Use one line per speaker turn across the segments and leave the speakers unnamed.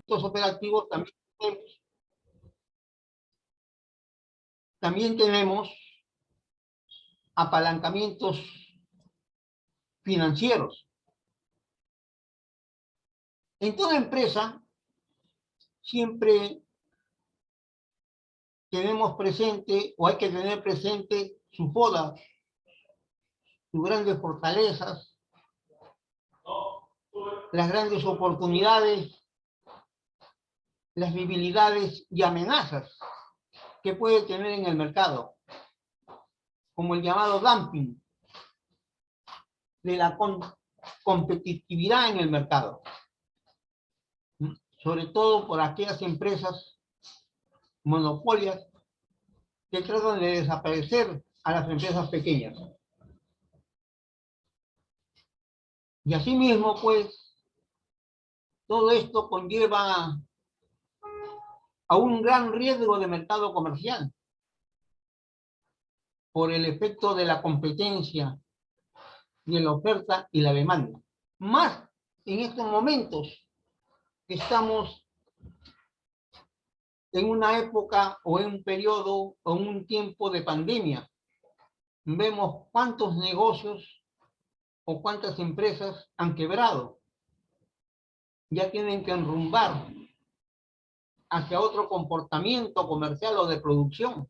estos operativos también tenemos apalancamientos financieros. En toda empresa siempre tenemos presente, o hay que tener presente, sus podas, sus grandes fortalezas, las grandes oportunidades, las debilidades y amenazas que puede tener en el mercado, como el llamado dumping de la competitividad en el mercado, sobre todo por aquellas empresas monopolias que tratan de desaparecer a las empresas pequeñas. Y asimismo, pues, todo esto conlleva a un gran riesgo de mercado comercial por el efecto de la competencia de la oferta y la demanda. Más en estos momentos que estamos en una época o en un periodo o en un tiempo de pandemia. Vemos cuántos negocios o cuántas empresas han quebrado. Ya tienen que enrumbar hacia otro comportamiento comercial o de producción,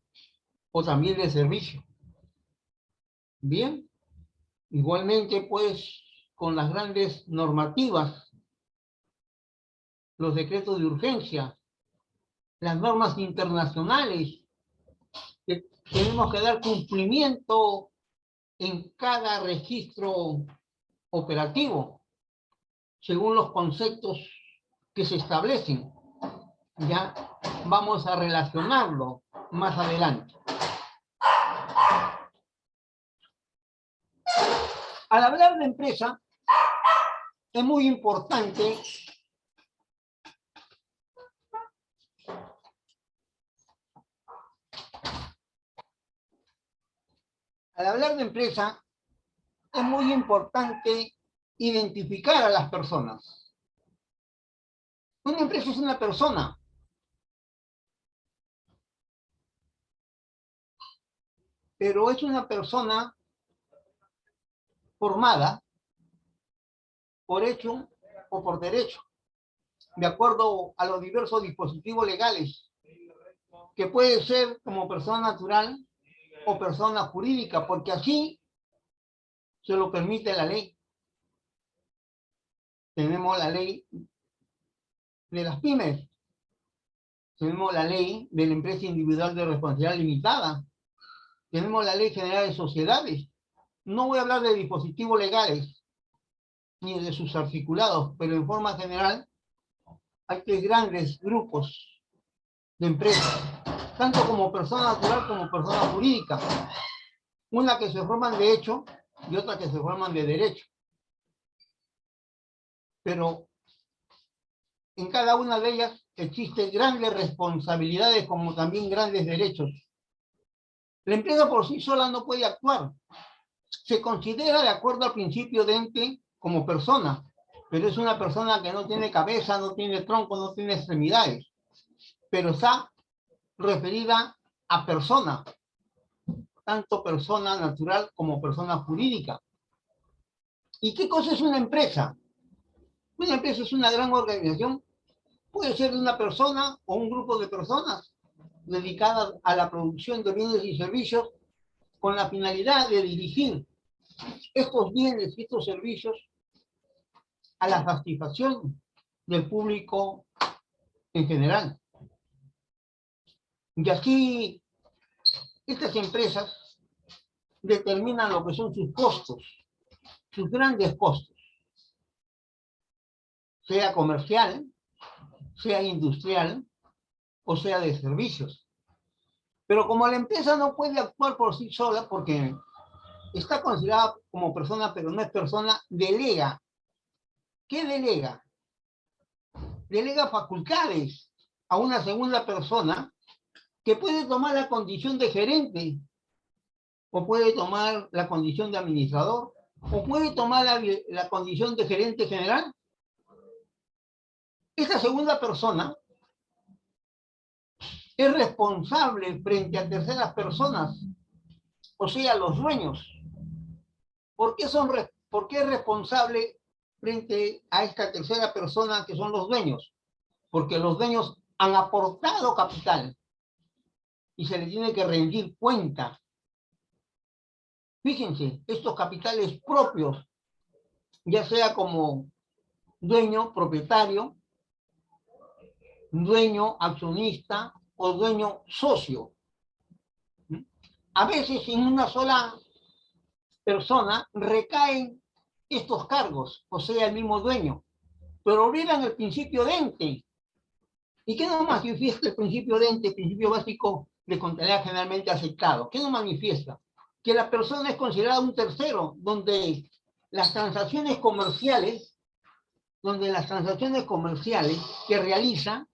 o también de servicio. Bien, igualmente pues con las grandes normativas, los decretos de urgencia, las normas internacionales, que tenemos que dar cumplimiento en cada registro operativo, según los conceptos que se establecen. Ya vamos a relacionarlo más adelante. Al hablar de empresa, es muy importante identificar a las personas. Una empresa es una persona. Pero es una persona formada por hecho o por derecho, de acuerdo a los diversos dispositivos legales, que puede ser como persona natural o persona jurídica, porque así se lo permite la ley. Tenemos la ley de las pymes, tenemos la ley de la empresa individual de responsabilidad limitada, tenemos la ley general de sociedades. No voy a hablar de dispositivos legales ni de sus articulados, pero en forma general hay tres grandes grupos de empresas, tanto como persona natural como persona jurídica. Una que se forman de hecho y otra que se forman de derecho. Pero en cada una de ellas existen grandes responsabilidades como también grandes derechos. La empresa por sí sola no puede actuar. Se considera de acuerdo al principio de ente como persona, pero es una persona que no tiene cabeza, no tiene tronco, no tiene extremidades, pero está referida a persona, tanto persona natural como persona jurídica. ¿Y qué cosa es una empresa? Una empresa es una gran organización, puede ser de una persona o un grupo de personas dedicadas a la producción de bienes y servicios con la finalidad de dirigir estos bienes y estos servicios a la satisfacción del público en general. Y así, estas empresas determinan lo que son sus costos, sus grandes costos, sea comercial, sea industrial o sea de servicios. Pero como la empresa no puede actuar por sí sola porque está considerada como persona, pero no es persona, delega. ¿Qué delega? Delega facultades a una segunda persona que puede tomar la condición de gerente, o puede tomar la condición de administrador, o puede tomar la condición de gerente general. Esta segunda persona es responsable frente a terceras personas, o sea, los dueños. ¿Por qué es responsable frente a esta tercera persona que son los dueños? Porque los dueños han aportado capital y se les tiene que rendir cuenta. Fíjense, estos capitales propios, ya sea como dueño, propietario, dueño, accionista o dueño, socio. A veces en una sola persona recaen estos cargos, o sea, el mismo dueño, pero olvidan el principio de ente. ¿Y qué nos manifiesta el principio de ente, el principio básico de contabilidad generalmente aceptado? ¿Qué nos manifiesta? Que la persona es considerada un tercero, donde las transacciones comerciales que realiza,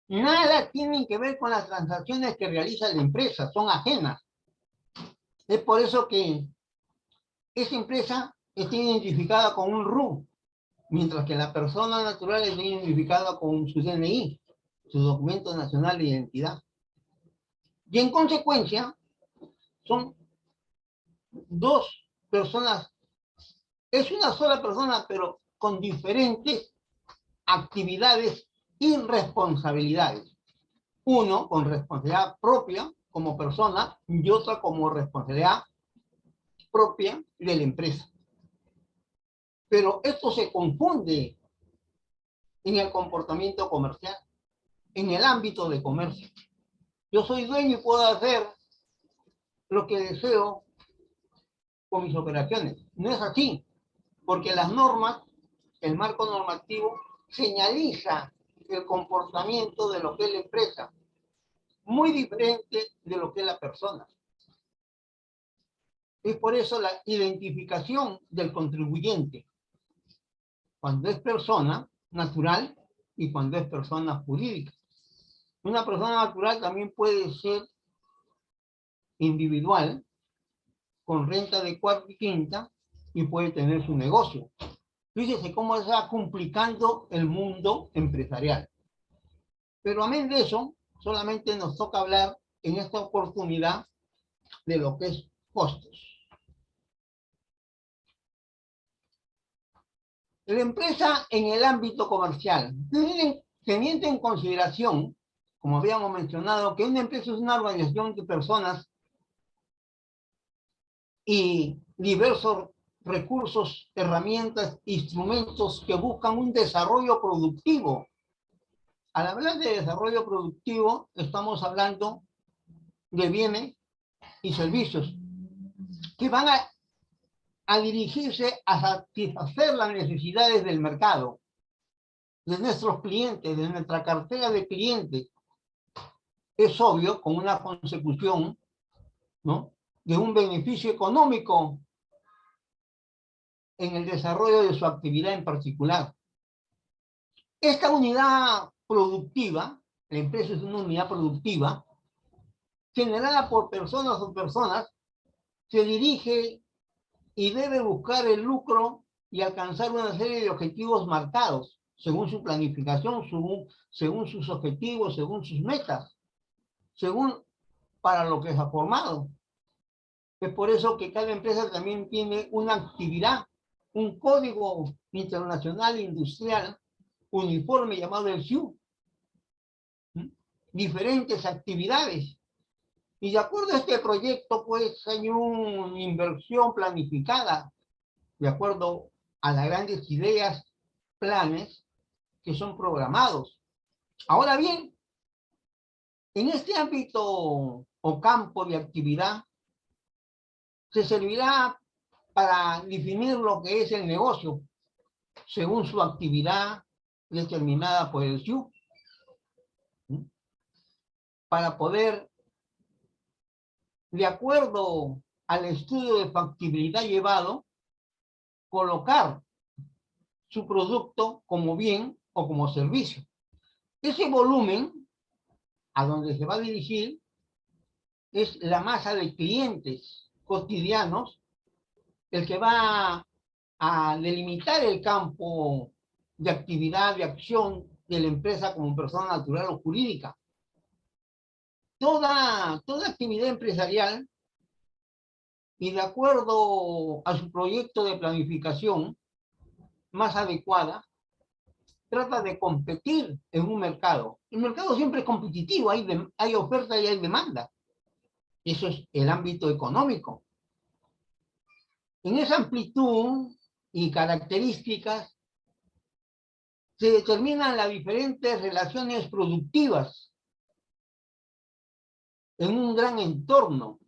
nada tienen que ver con las transacciones que realiza la empresa, son ajenas. Es por eso que esa empresa está identificada con un RU, mientras que la persona natural está identificada con su DNI, su documento nacional de identidad. Y en consecuencia, son dos personas, es una sola persona, pero con diferentes actividades y responsabilidades. Uno con responsabilidad propia como persona y otra como responsabilidad propia de la empresa. Pero esto se confunde en el comportamiento comercial, en el ámbito de comercio. Yo soy dueño y puedo hacer lo que deseo con mis operaciones. No es así, porque las normas, el marco normativo, señaliza el comportamiento de lo que es la empresa, muy diferente de lo que es la persona. Es por eso la identificación del contribuyente, cuando es persona natural y cuando es persona jurídica. Una persona natural también puede ser individual, con renta de cuarta y quinta, y puede tener su negocio. Fíjese cómo está complicando el mundo empresarial. Pero amén de eso, solamente nos toca hablar en esta oportunidad de lo que es costos. La empresa en el ámbito comercial, teniendo en consideración, como habíamos mencionado, que una empresa es una organización de personas y diversos recursos, herramientas, instrumentos que buscan un desarrollo productivo. Al hablar de desarrollo productivo, estamos hablando de bienes y servicios que van a dirigirse a satisfacer las necesidades del mercado, de nuestros clientes, de nuestra cartera de clientes. Es obvio, con una consecución, ¿no?, de un beneficio económico en el desarrollo de su actividad en particular. Esta unidad productiva, la empresa es una unidad productiva, generada por personas o personas, se dirige y debe buscar el lucro y alcanzar una serie de objetivos marcados, según su planificación, según sus objetivos, según sus metas, según para lo que se ha formado. Es por eso que cada empresa también tiene una actividad, un código internacional industrial uniforme llamado el SIU, diferentes actividades. Y de acuerdo a este proyecto, pues hay una inversión planificada, de acuerdo a las grandes ideas, planes que son programados. Ahora bien, en este ámbito o campo de actividad, se servirá para definir lo que es el negocio, según su actividad determinada por el SIU, para poder, de acuerdo al estudio de factibilidad llevado, colocar su producto como bien o como servicio. Ese volumen a donde se va a dirigir es la masa de clientes cotidianos, el que va a delimitar el campo de actividad, de acción de la empresa como persona natural o jurídica. Toda actividad empresarial, y de acuerdo a su proyecto de planificación más adecuada, trata de competir en un mercado. El mercado siempre es competitivo, hay oferta y hay demanda. Eso es el ámbito económico. En esa amplitud y características se determinan las diferentes relaciones productivas en un gran entorno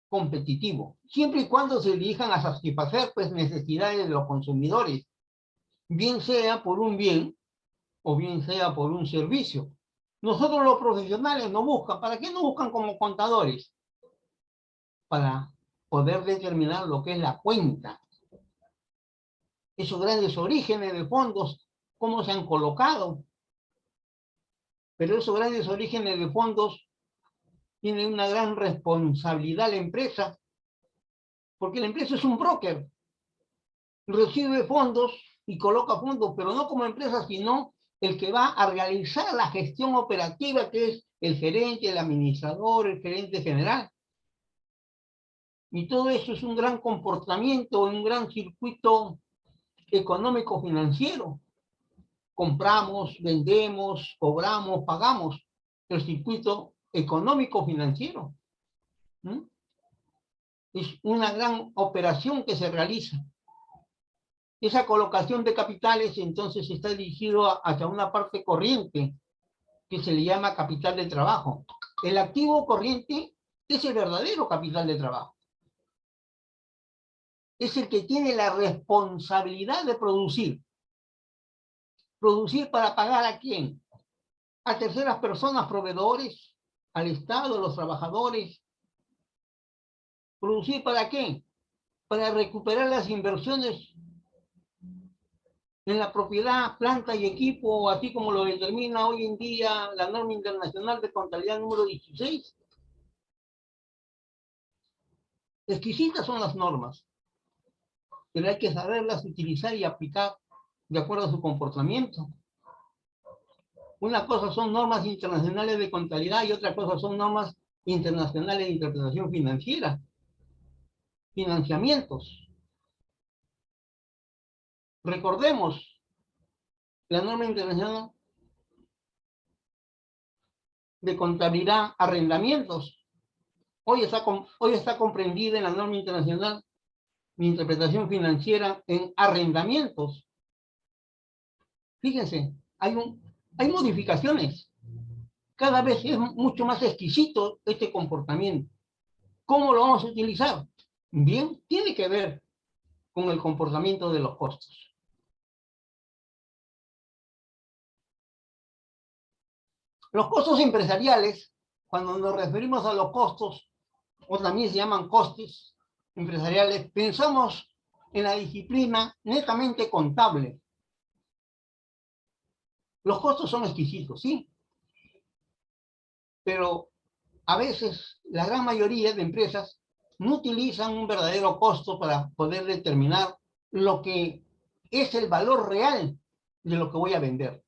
competitivo, siempre y cuando se dirijan a satisfacer pues, necesidades de los consumidores, bien sea por un bien o bien sea por un servicio. Nosotros los profesionales no buscan, ¿para qué nos buscan como contadores? Para poder determinar lo que es la cuenta. Esos grandes orígenes de fondos, cómo se han colocado. Pero esos grandes orígenes de fondos tienen una gran responsabilidad la empresa, porque la empresa es un broker. Recibe fondos y coloca fondos, pero no como empresa, sino el que va a realizar la gestión operativa, que es el gerente, el administrador, el gerente general. Y todo eso es un gran comportamiento, un gran circuito económico-financiero. Compramos, vendemos, cobramos, pagamos. El circuito económico-financiero. ¿Mm? Es una gran operación que se realiza. Esa colocación de capitales entonces está dirigido hacia una parte corriente que se le llama capital de trabajo. El activo corriente es el verdadero capital de trabajo. Es el que tiene la responsabilidad de producir. ¿Producir para pagar a quién? A terceras personas, proveedores, al Estado, a los trabajadores. ¿Producir para qué? Para recuperar las inversiones en la propiedad, planta y equipo, así como lo determina hoy en día la norma internacional de contabilidad número 16. Exquisitas son las normas, pero hay que saberlas utilizar y aplicar de acuerdo a su comportamiento. Una cosa son normas internacionales de contabilidad y otra cosa son normas internacionales de interpretación financiera. Financiamientos. Recordemos la norma internacional de contabilidad, arrendamientos. Hoy está comprendida en la norma internacional de interpretación financiera en arrendamientos. Fíjense, hay modificaciones. Cada vez es mucho más exquisito este comportamiento. ¿Cómo lo vamos a utilizar? Bien, tiene que ver con el comportamiento de los costos. Los costos empresariales, cuando nos referimos a los costos, o también se llaman costes empresariales, pensamos en la disciplina netamente contable. Los costos son exquisitos, sí, pero a veces la gran mayoría de empresas no utilizan un verdadero costo para poder determinar lo que es el valor real de lo que voy a vender.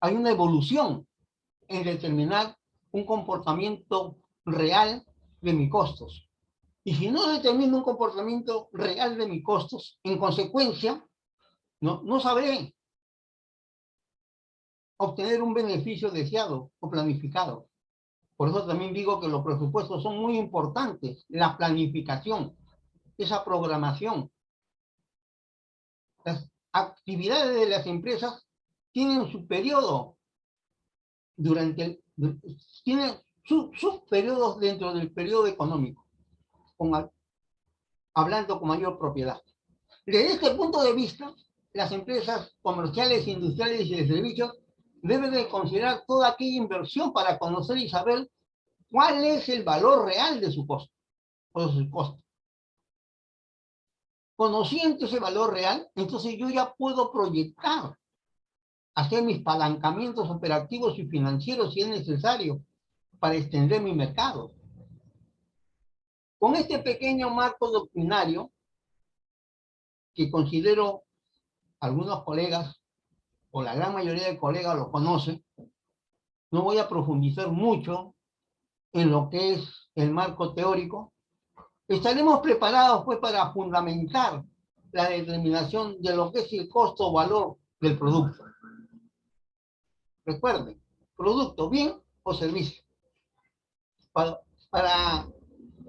Hay una evolución en determinar un comportamiento real de mis costos. Y si no determino un comportamiento real de mis costos, en consecuencia, no sabré obtener un beneficio deseado o planificado. Por eso también digo que los presupuestos son muy importantes. La planificación, esa programación. Las actividades de las empresas tienen su periodo tienen sus periodos dentro del periodo económico, hablando con mayor propiedad. Desde este punto de vista, las empresas comerciales, industriales y de servicios deben de considerar toda aquella inversión para conocer y saber cuál es el valor real de su costo o de su costo. Conociendo ese valor real, entonces yo ya puedo proyectar, hacer mis palancamientos operativos y financieros si es necesario para extender mi mercado. Con este pequeño marco doctrinario, que considero algunos colegas, o la gran mayoría de colegas lo conocen. No voy a profundizar mucho en lo que es el marco teórico. Estaremos preparados pues para fundamentar la determinación de lo que es el costo o valor del producto. Recuerden, producto, bien o servicio. Para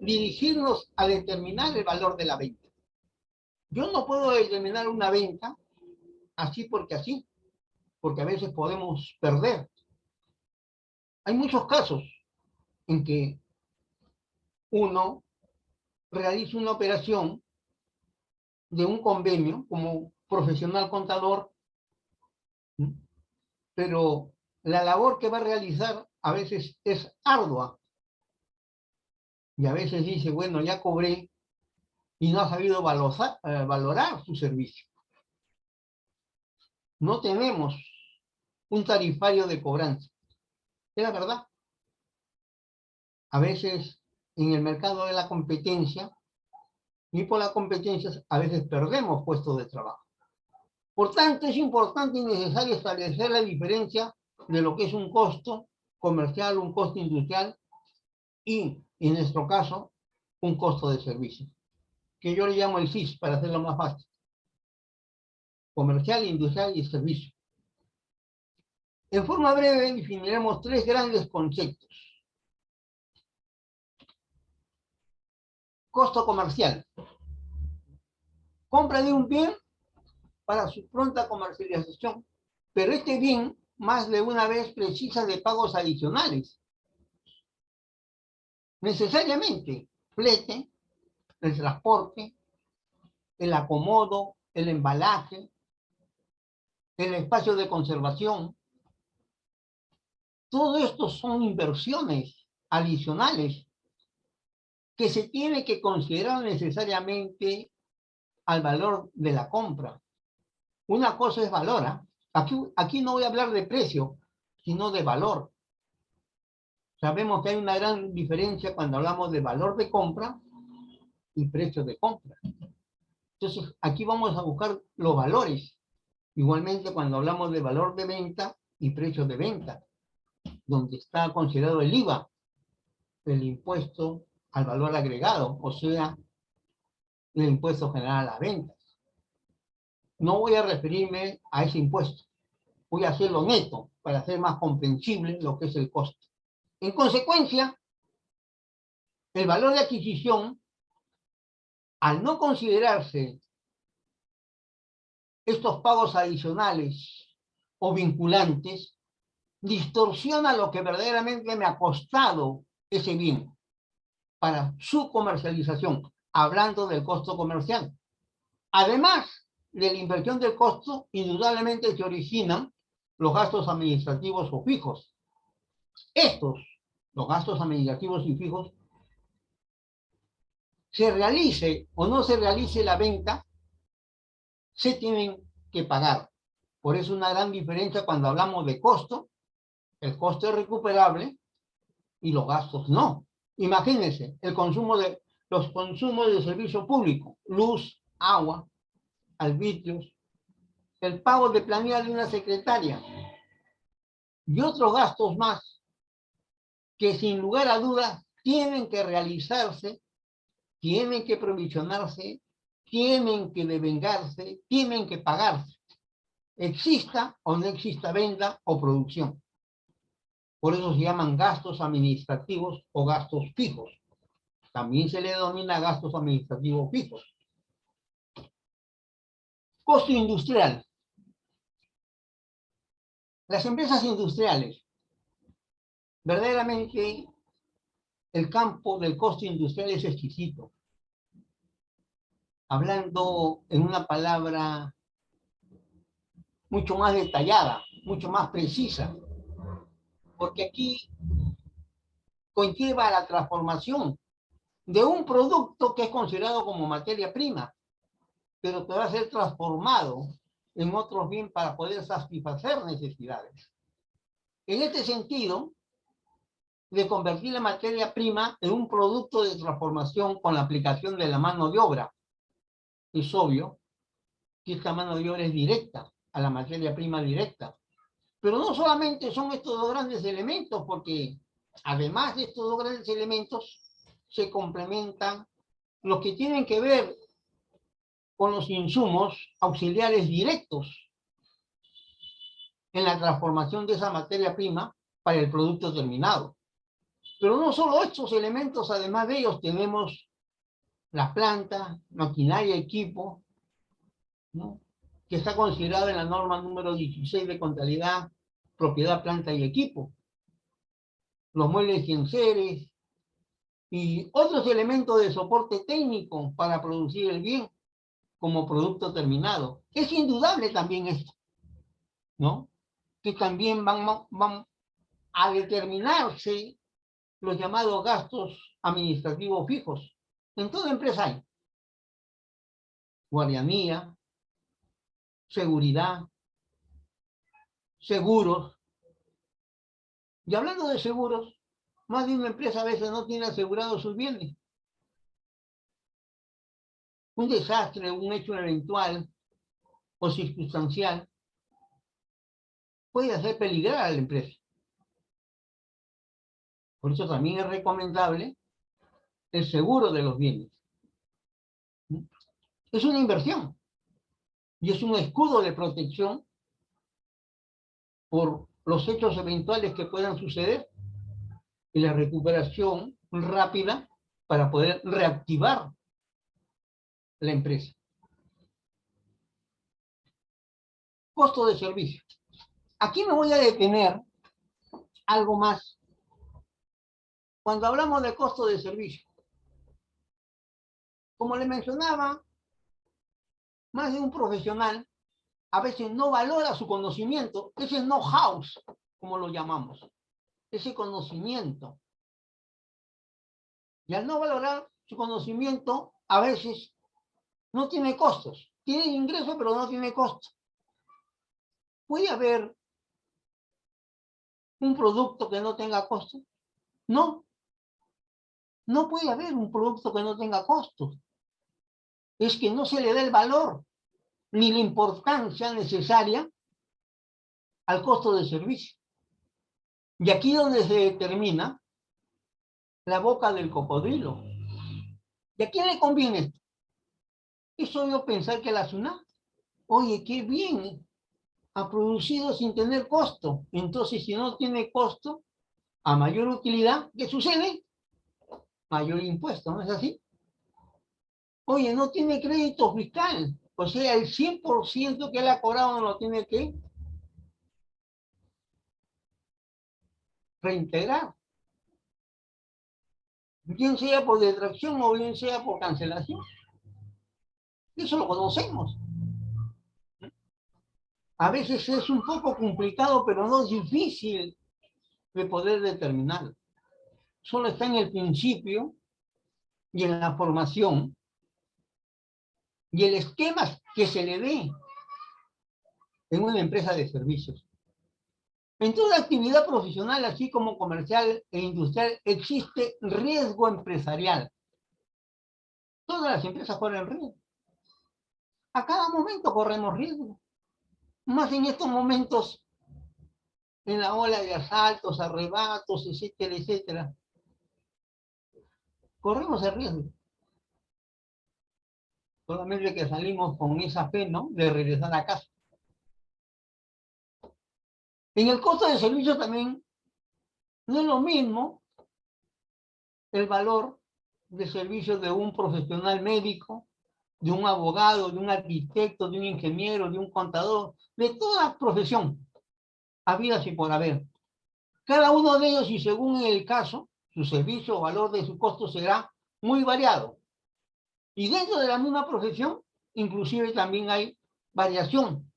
dirigirnos a determinar el valor de la venta. Yo no puedo determinar una venta así, porque a veces podemos perder. Hay muchos casos en que uno realiza una operación de un convenio como profesional contador, pero la labor que va a realizar a veces es ardua. Y a veces dice, bueno, ya cobré y no ha sabido valorar su servicio. No tenemos un tarifario de cobranza. Es la verdad. A veces en el mercado de la competencia, y por la competencia a veces perdemos puestos de trabajo. Por tanto, es importante y necesario establecer la diferencia de lo que es un costo comercial, un costo industrial y, en nuestro caso, un costo de servicio, que yo le llamo el CIS para hacerlo más fácil. Comercial, industrial y servicio. En forma breve definiremos tres grandes conceptos. Costo comercial. Compra de un bien para su pronta comercialización, pero este bien más de una vez precisa de pagos adicionales. Necesariamente, flete, el transporte, el acomodo, el embalaje, el espacio de conservación. Todo esto son inversiones adicionales que se tiene que considerar necesariamente al valor de la compra. Una cosa es valor. Aquí no voy a hablar de precio, sino de valor. Sabemos que hay una gran diferencia cuando hablamos de valor de compra y precio de compra. Entonces, aquí vamos a buscar los valores. Igualmente, cuando hablamos de valor de venta y precio de venta, donde está considerado el IVA, el impuesto al valor agregado, o sea, el impuesto general a las ventas. No voy a referirme a ese impuesto. Voy a hacerlo neto para hacer más comprensible lo que es el costo. En consecuencia, el valor de adquisición, al no considerarse estos pagos adicionales o vinculantes, distorsiona lo que verdaderamente me ha costado ese bien para su comercialización, hablando del costo comercial. Además de la inversión del costo, indudablemente se originan los gastos administrativos o fijos. Estos, los gastos administrativos y fijos, se realice o no se realice la venta, se tienen que pagar. Por eso una gran diferencia cuando hablamos de costo. El costo es recuperable y los gastos no. Imagínense, los consumos de servicio público, luz, agua, arbitrios, el pago de planilla de una secretaria y otros gastos más que sin lugar a dudas tienen que realizarse, tienen que provisionarse, tienen que devengarse, tienen que pagarse, exista o no exista venta o producción. Por eso se llaman gastos administrativos o gastos fijos. También se le denomina gastos administrativos fijos. Costo industrial. Las empresas industriales, verdaderamente el campo del costo industrial es exquisito. Hablando en una palabra mucho más detallada, mucho más precisa, porque aquí conlleva la transformación de un producto que es considerado como materia prima, pero que va a ser transformado en otros bienes para poder satisfacer necesidades. En este sentido, de convertir la materia prima en un producto de transformación con la aplicación de la mano de obra, es obvio que esta mano de obra es directa, a la materia prima directa. Pero no solamente son estos dos grandes elementos, porque además de estos dos grandes elementos, se complementan los que tienen que ver con los insumos auxiliares directos en la transformación de esa materia prima para el producto terminado. Pero no solo estos elementos, además de ellos tenemos la planta, maquinaria, equipo, ¿no?, que está considerado en la norma número 16 de contabilidad, propiedad, planta y equipo, los muebles y enseres, y otros elementos de soporte técnico para producir el bien como producto terminado. Es indudable también esto, ¿no?, que también van a determinarse los llamados gastos administrativos fijos. En toda empresa hay guardianía, seguridad, seguros. Y hablando de seguros, más de una empresa a veces no tiene asegurados sus bienes. Un desastre, un hecho eventual o circunstancial puede hacer peligrar a la empresa. Por eso también es recomendable el seguro de los bienes. Es una inversión y es un escudo de protección por los hechos eventuales que puedan suceder y la recuperación rápida para poder reactivar la empresa. Costo de servicio. Aquí me voy a detener algo más. Cuando hablamos de costo de servicio, como le mencionaba, más de un profesional a veces no valora su conocimiento, ese know-how, como lo llamamos, ese conocimiento. Y al no valorar su conocimiento, a veces no tiene costos. Tiene ingresos, pero no tiene costos. ¿Puede haber un producto que no tenga costos? No. No puede haber un producto que no tenga costos. Es que no se le da el valor ni la importancia necesaria al costo de servicio. Y aquí es donde se determina la boca del cocodrilo. ¿Y a quién le conviene esto? Es obvio pensar que la SUNAT, oye, qué bien, ha producido sin tener costo. Entonces, si no tiene costo, a mayor utilidad, ¿qué sucede? Mayor impuesto, ¿no es así? Oye, no tiene crédito fiscal, o sea, el 100% que él ha cobrado no lo tiene que reintegrar. Bien sea por detracción o bien sea por cancelación. Eso lo conocemos. A veces es un poco complicado, pero no difícil de poder determinar. Solo está en el principio y en la formación y el esquema que se le dé en una empresa de servicios. En toda actividad profesional, así como comercial e industrial, existe riesgo empresarial. Todas las empresas corren riesgo. A cada momento corremos riesgo. Más en estos momentos, en la ola de asaltos, arrebatos, etcétera, etcétera. Corremos el riesgo. Solamente que salimos con esa fe, ¿no?, de regresar a casa. En el costo de servicio también no es lo mismo el valor de servicio de un profesional médico, de un abogado, de un arquitecto, de un ingeniero, de un contador, de toda profesión, habidas y por haber. Cada uno de ellos, y según el caso, su servicio o valor de su costo será muy variado. Y dentro de la misma profesión, inclusive también hay variación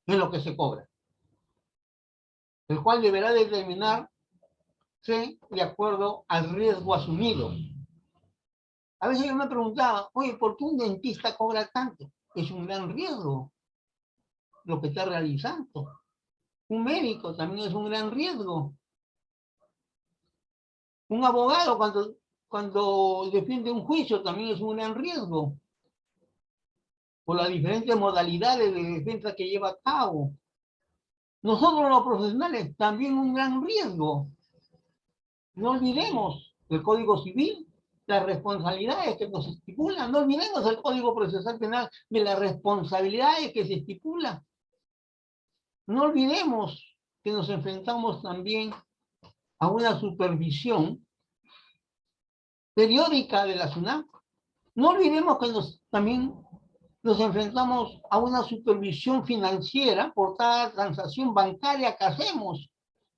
en lo que se cobra, el cual deberá determinarse de acuerdo al riesgo asumido. A veces yo me preguntaba, oye, ¿por qué un dentista cobra tanto? Es un gran riesgo lo que está realizando. Un médico también es un gran riesgo. Un abogado cuando defiende un juicio también es un gran riesgo. por las diferentes modalidades de defensa que lleva a cabo. Nosotros los profesionales también un gran riesgo. No olvidemos el Código Civil, las responsabilidades que nos estipulan. No olvidemos el Código Procesal Penal de las responsabilidades que se estipulan. No olvidemos que nos enfrentamos también a una supervisión periódica de la SUNAT. No olvidemos que también nos enfrentamos a una supervisión financiera por cada transacción bancaria que hacemos.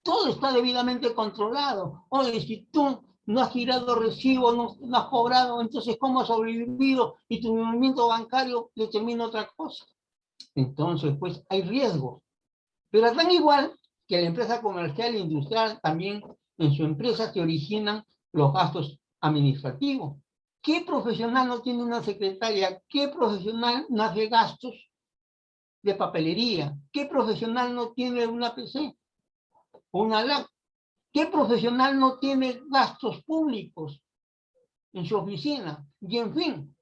Todo está debidamente controlado. Oye, si tú no has girado recibo, no has cobrado, entonces ¿cómo has sobrevivido? Y tu movimiento bancario determina otra cosa. Entonces, pues hay riesgos. Pero tan igual que la empresa comercial e industrial también en su empresa se originan los gastos administrativos. ¿Qué profesional no tiene una secretaria? ¿Qué profesional no hace gastos de papelería? ¿Qué profesional no tiene una PC? Una lab. ¿Qué profesional no tiene gastos públicos en su oficina? Y en fin,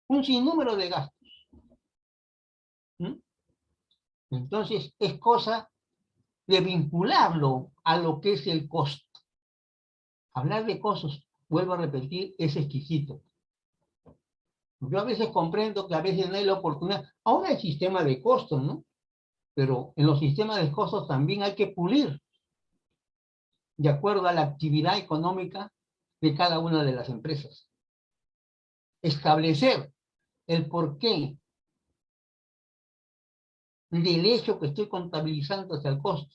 un sinnúmero de gastos. Entonces, es cosa de vincularlo a lo que es el costo. Hablar de costos, vuelvo a repetir, es exquisito. Yo a veces comprendo que a veces no hay la oportunidad. Ahora hay sistema de costos, ¿no? Pero en los sistemas de costos también hay que pulir de acuerdo a la actividad económica de cada una de las empresas. Establecer el porqué del hecho que estoy contabilizando hacia el costo,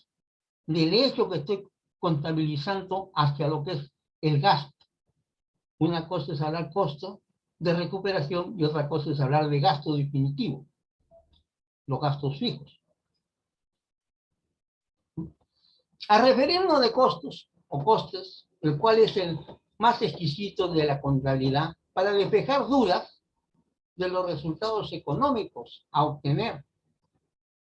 del hecho que estoy contabilizando hacia lo que es el gasto. Una cosa es hablar costo de recuperación y otra cosa es hablar de gasto definitivo, los gastos fijos. A referirnos de costos o costes, el cual es el más exquisito de la contabilidad, para despejar dudas de los resultados económicos a obtener,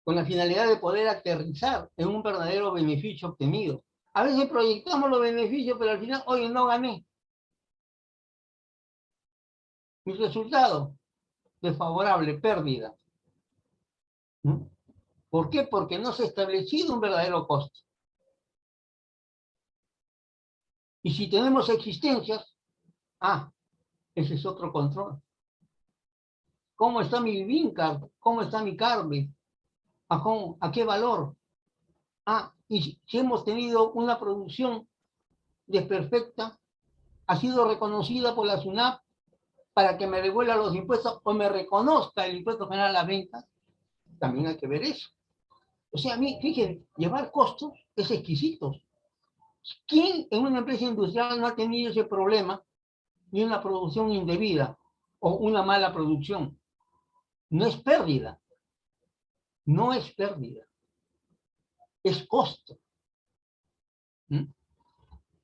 con la finalidad de poder aterrizar en un verdadero beneficio obtenido. A veces proyectamos los beneficios, pero al final, oye, no gané. Mi resultado, desfavorable, pérdida. ¿Por qué? Porque no se ha establecido un verdadero costo. Y si tenemos existencias, ese es otro control. ¿Cómo está mi VINCAR? ¿Cómo está mi CARBE? ¿A qué valor? Y si hemos tenido una producción desperfecta, ha sido reconocida por la SUNAT para que me devuelva los impuestos o me reconozca el impuesto general a las ventas, también hay que ver eso. O sea, a mí, fíjense, llevar costos es exquisito. ¿Quién en una empresa industrial no ha tenido ese problema de una producción indebida o una mala producción? No es pérdida, no es pérdida, es costo.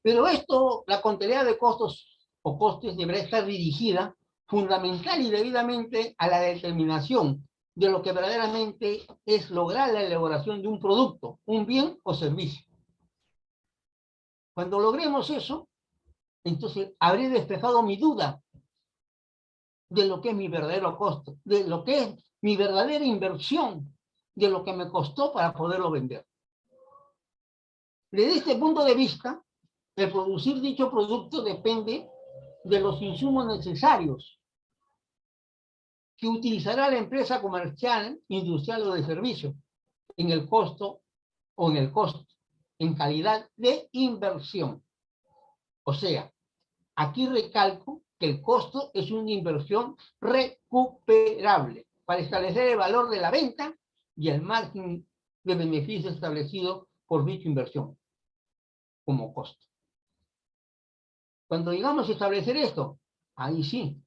Pero esto, la contabilidad de costos o costes deberá estar dirigida fundamental y debidamente a la determinación de lo que verdaderamente es lograr la elaboración de un producto, un bien o servicio. Cuando logremos eso, entonces habré despejado mi duda de lo que es mi verdadero costo, de lo que es mi verdadera inversión, de lo que me costó para poderlo vender. Desde este punto de vista, el producir dicho producto depende de los insumos necesarios que utilizará la empresa comercial, industrial o de servicio en el costo o en el costo, en calidad de inversión. O sea, aquí recalco que el costo es una inversión recuperable para establecer el valor de la venta y el margen de beneficio establecido por dicha inversión como costo. Cuando llegamos a establecer esto, ahí sí.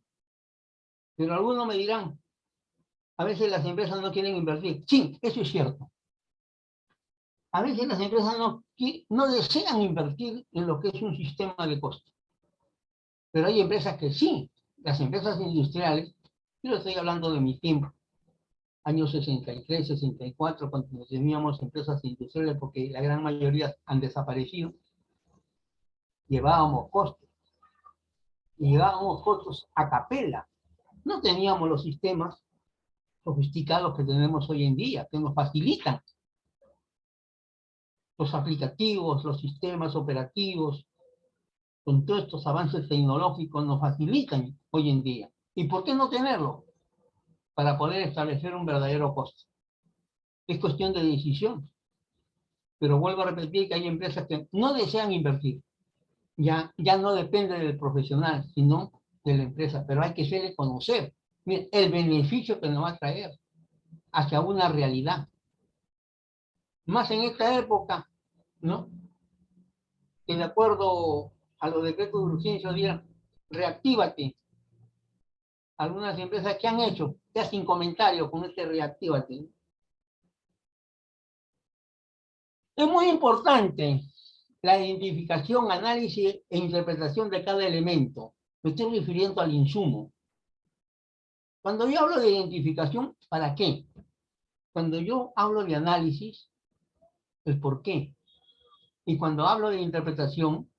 Pero algunos me dirán, a veces las empresas no quieren invertir. Sí, eso es cierto. A veces las empresas no desean invertir en lo que es un sistema de costo. Pero hay empresas que sí. Las empresas industriales, yo estoy hablando de mi tiempo, años 63, 64, cuando teníamos empresas industriales, porque la gran mayoría han desaparecido, llevábamos costos. Y llevábamos costos a capela. No teníamos los sistemas sofisticados que tenemos hoy en día, que nos facilitan los aplicativos, los sistemas operativos, con todos estos avances tecnológicos nos facilitan hoy en día. ¿Y por qué no tenerlo? Para poder establecer un verdadero costo. Es cuestión de decisión. Pero vuelvo a repetir que hay empresas que no desean invertir. Ya no depende del profesional, sino de la empresa. Pero hay que hacerle conocer el beneficio que nos va a traer hacia una realidad. Más en esta época, ¿no? Que de acuerdo a los decretos de urgencia dirán, reactívate. Algunas empresas que han hecho, ya sin comentario con este reactívate. Es muy importante la identificación, análisis e interpretación de cada elemento. Me estoy refiriendo al insumo. Cuando yo hablo de identificación, ¿para qué? Cuando yo hablo de análisis, el por qué. Y cuando hablo de interpretación,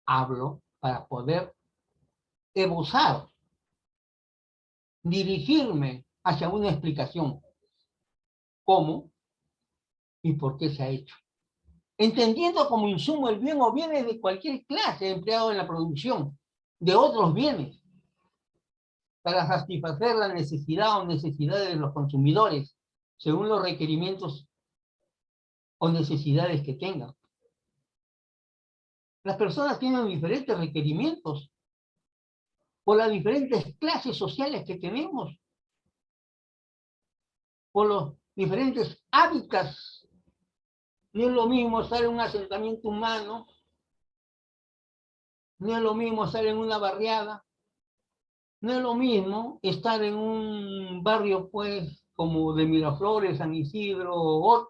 hablo para poder esbozar, dirigirme hacia una explicación. ¿Cómo y por qué se ha hecho? Entendiendo como insumo el bien o bienes de cualquier clase empleado en la producción de otros bienes para satisfacer la necesidad o necesidades de los consumidores según los requerimientos o necesidades que tengan. Las personas tienen diferentes requerimientos por las diferentes clases sociales que tenemos, por los diferentes hábitats. No es lo mismo estar en un asentamiento humano, no es lo mismo estar en una barriada, no es lo mismo estar en un barrio, pues, como de Miraflores, San Isidro, o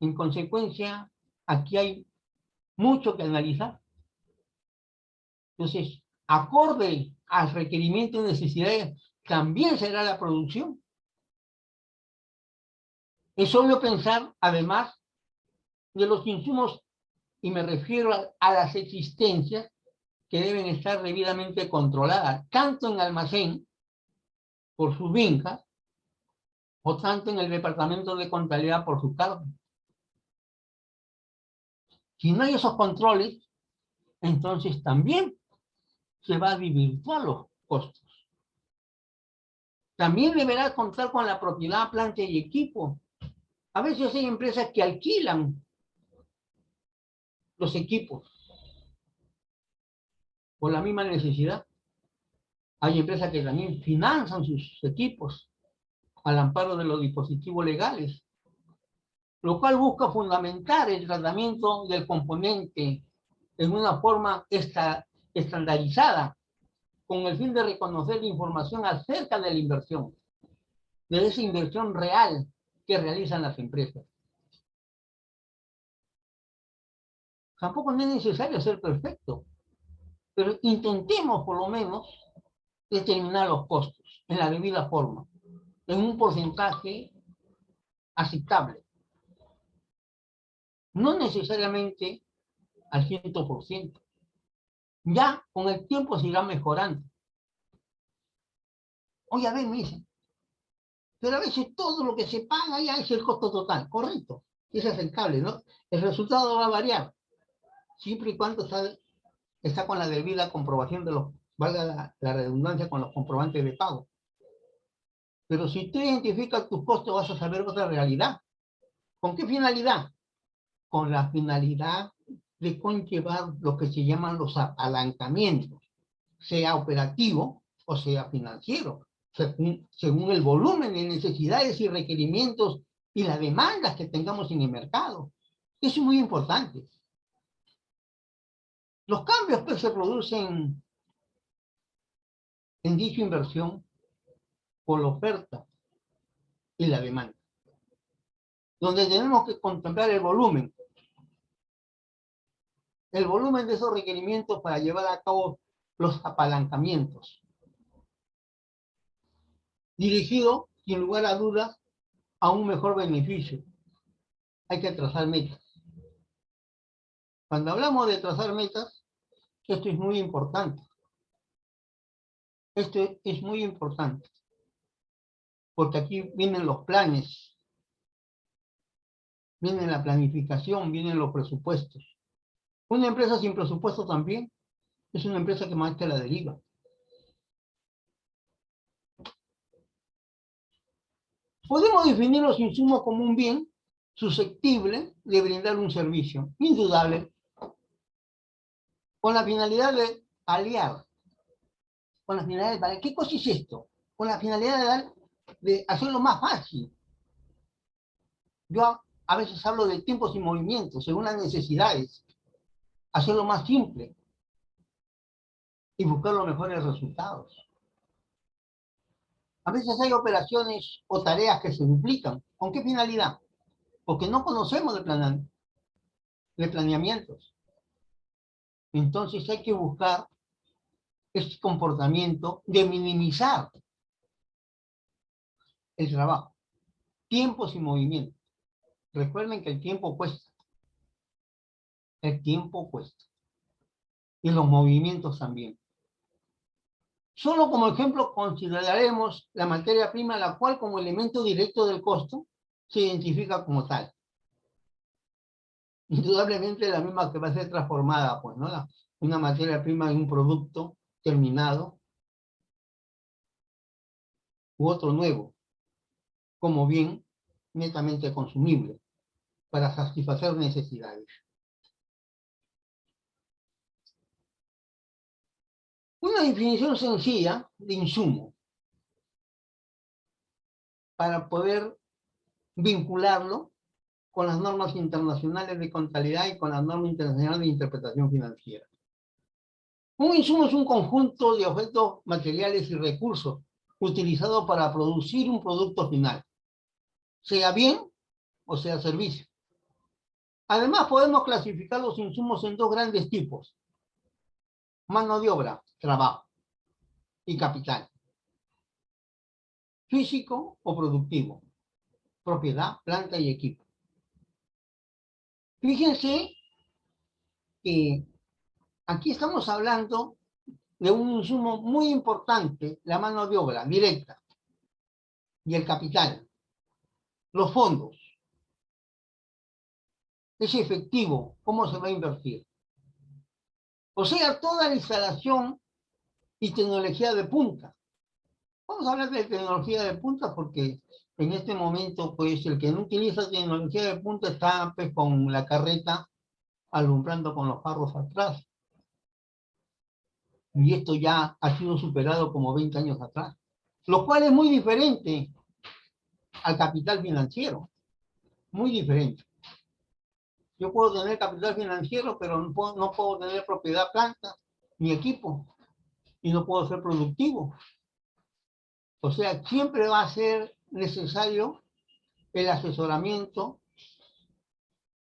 en consecuencia, aquí hay mucho que analizar. Entonces, acorde al requerimiento y necesidades, también será la producción. Es obvio pensar, además, de los insumos, y me refiero a las existencias que deben estar debidamente controladas, tanto en almacén, por sus vincas, o tanto en el departamento de contabilidad por su cargo. Si no hay esos controles, entonces también se va a desvirtuar los costos. También deberá contar con la propiedad, planta y equipo. A veces hay empresas que alquilan los equipos por la misma necesidad. Hay empresas que también financian sus equipos al amparo de los dispositivos legales, lo cual busca fundamentar el tratamiento del componente en una forma estandarizada, con el fin de reconocer la información acerca de la inversión, de esa inversión real que realizan las empresas. Tampoco no es necesario ser perfecto, pero intentemos por lo menos determinar los costos en la debida forma, en un porcentaje aceptable. No necesariamente al 100%. Ya con el tiempo se irá mejorando. Oye, a ver, me dicen, pero a veces todo lo que se paga ya es el costo total, correcto, es aceptable, ¿no? El resultado va a variar, siempre y cuando está con la debida comprobación de los, valga la redundancia, con los comprobantes de pago. Pero si tú identificas tus costos, vas a saber otra realidad. ¿Con qué finalidad? Con la finalidad de conllevar lo que se llaman los apalancamientos, sea operativo o sea financiero, según el volumen de necesidades y requerimientos y las demandas que tengamos en el mercado. Eso es muy importante. Los cambios que se producen en dicha inversión por la oferta y la demanda, donde tenemos que contemplar el volumen de esos requerimientos para llevar a cabo los apalancamientos, dirigido, sin lugar a dudas, a un mejor beneficio. Hay que trazar metas. Cuando hablamos de trazar metas, esto es muy importante. Esto es muy importante, porque aquí vienen los planes, viene la planificación, vienen los presupuestos. Una empresa sin presupuesto también es una empresa que marcha a la deriva. Podemos definir los insumos como un bien susceptible de brindar un servicio, indudable, con la finalidad de aliar, con la finalidad de paliar. ¿Qué cosa es esto? Con la finalidad de hacerlo más fácil. Yo a veces hablo de tiempos y movimientos, según las necesidades, hacerlo más simple y buscar los mejores resultados. A veces hay operaciones o tareas que se duplican. ¿Con qué finalidad? Porque no conocemos de planeamientos. Entonces hay que buscar este comportamiento de minimizar el trabajo. Tiempos y movimientos. Recuerden que el tiempo cuesta. El tiempo cuesta. Y los movimientos también. Solo como ejemplo consideraremos la materia prima, la cual como elemento directo del costo se identifica como tal. Indudablemente la misma que va a ser transformada, pues, ¿no? Una materia prima en un producto terminado u otro nuevo, como bien netamente consumible, para satisfacer necesidades. Una definición sencilla de insumo, para poder vincularlo con las normas internacionales de contabilidad y con las normas internacionales de interpretación financiera. Un insumo es un conjunto de objetos materiales y recursos utilizados para producir un producto final, sea bien o sea servicio. Además, podemos clasificar los insumos en dos grandes tipos: mano de obra, trabajo, y capital, físico o productivo, propiedad, planta y equipo. Fíjense que aquí estamos hablando de un insumo muy importante, la mano de obra directa y el capital, los fondos, ese efectivo, cómo se va a invertir. O sea, toda la instalación y tecnología de punta. Vamos a hablar de tecnología de punta porque en este momento, pues, el que no utiliza tecnología de punta está, pues, con la carreta alumbrando con los faros atrás. Y esto ya ha sido superado como 20 años atrás, lo cual es muy diferente al capital financiero, muy diferente. Yo puedo tener capital financiero, pero no puedo tener propiedad, planta, ni equipo, y no puedo ser productivo. O sea, siempre va a ser necesario el asesoramiento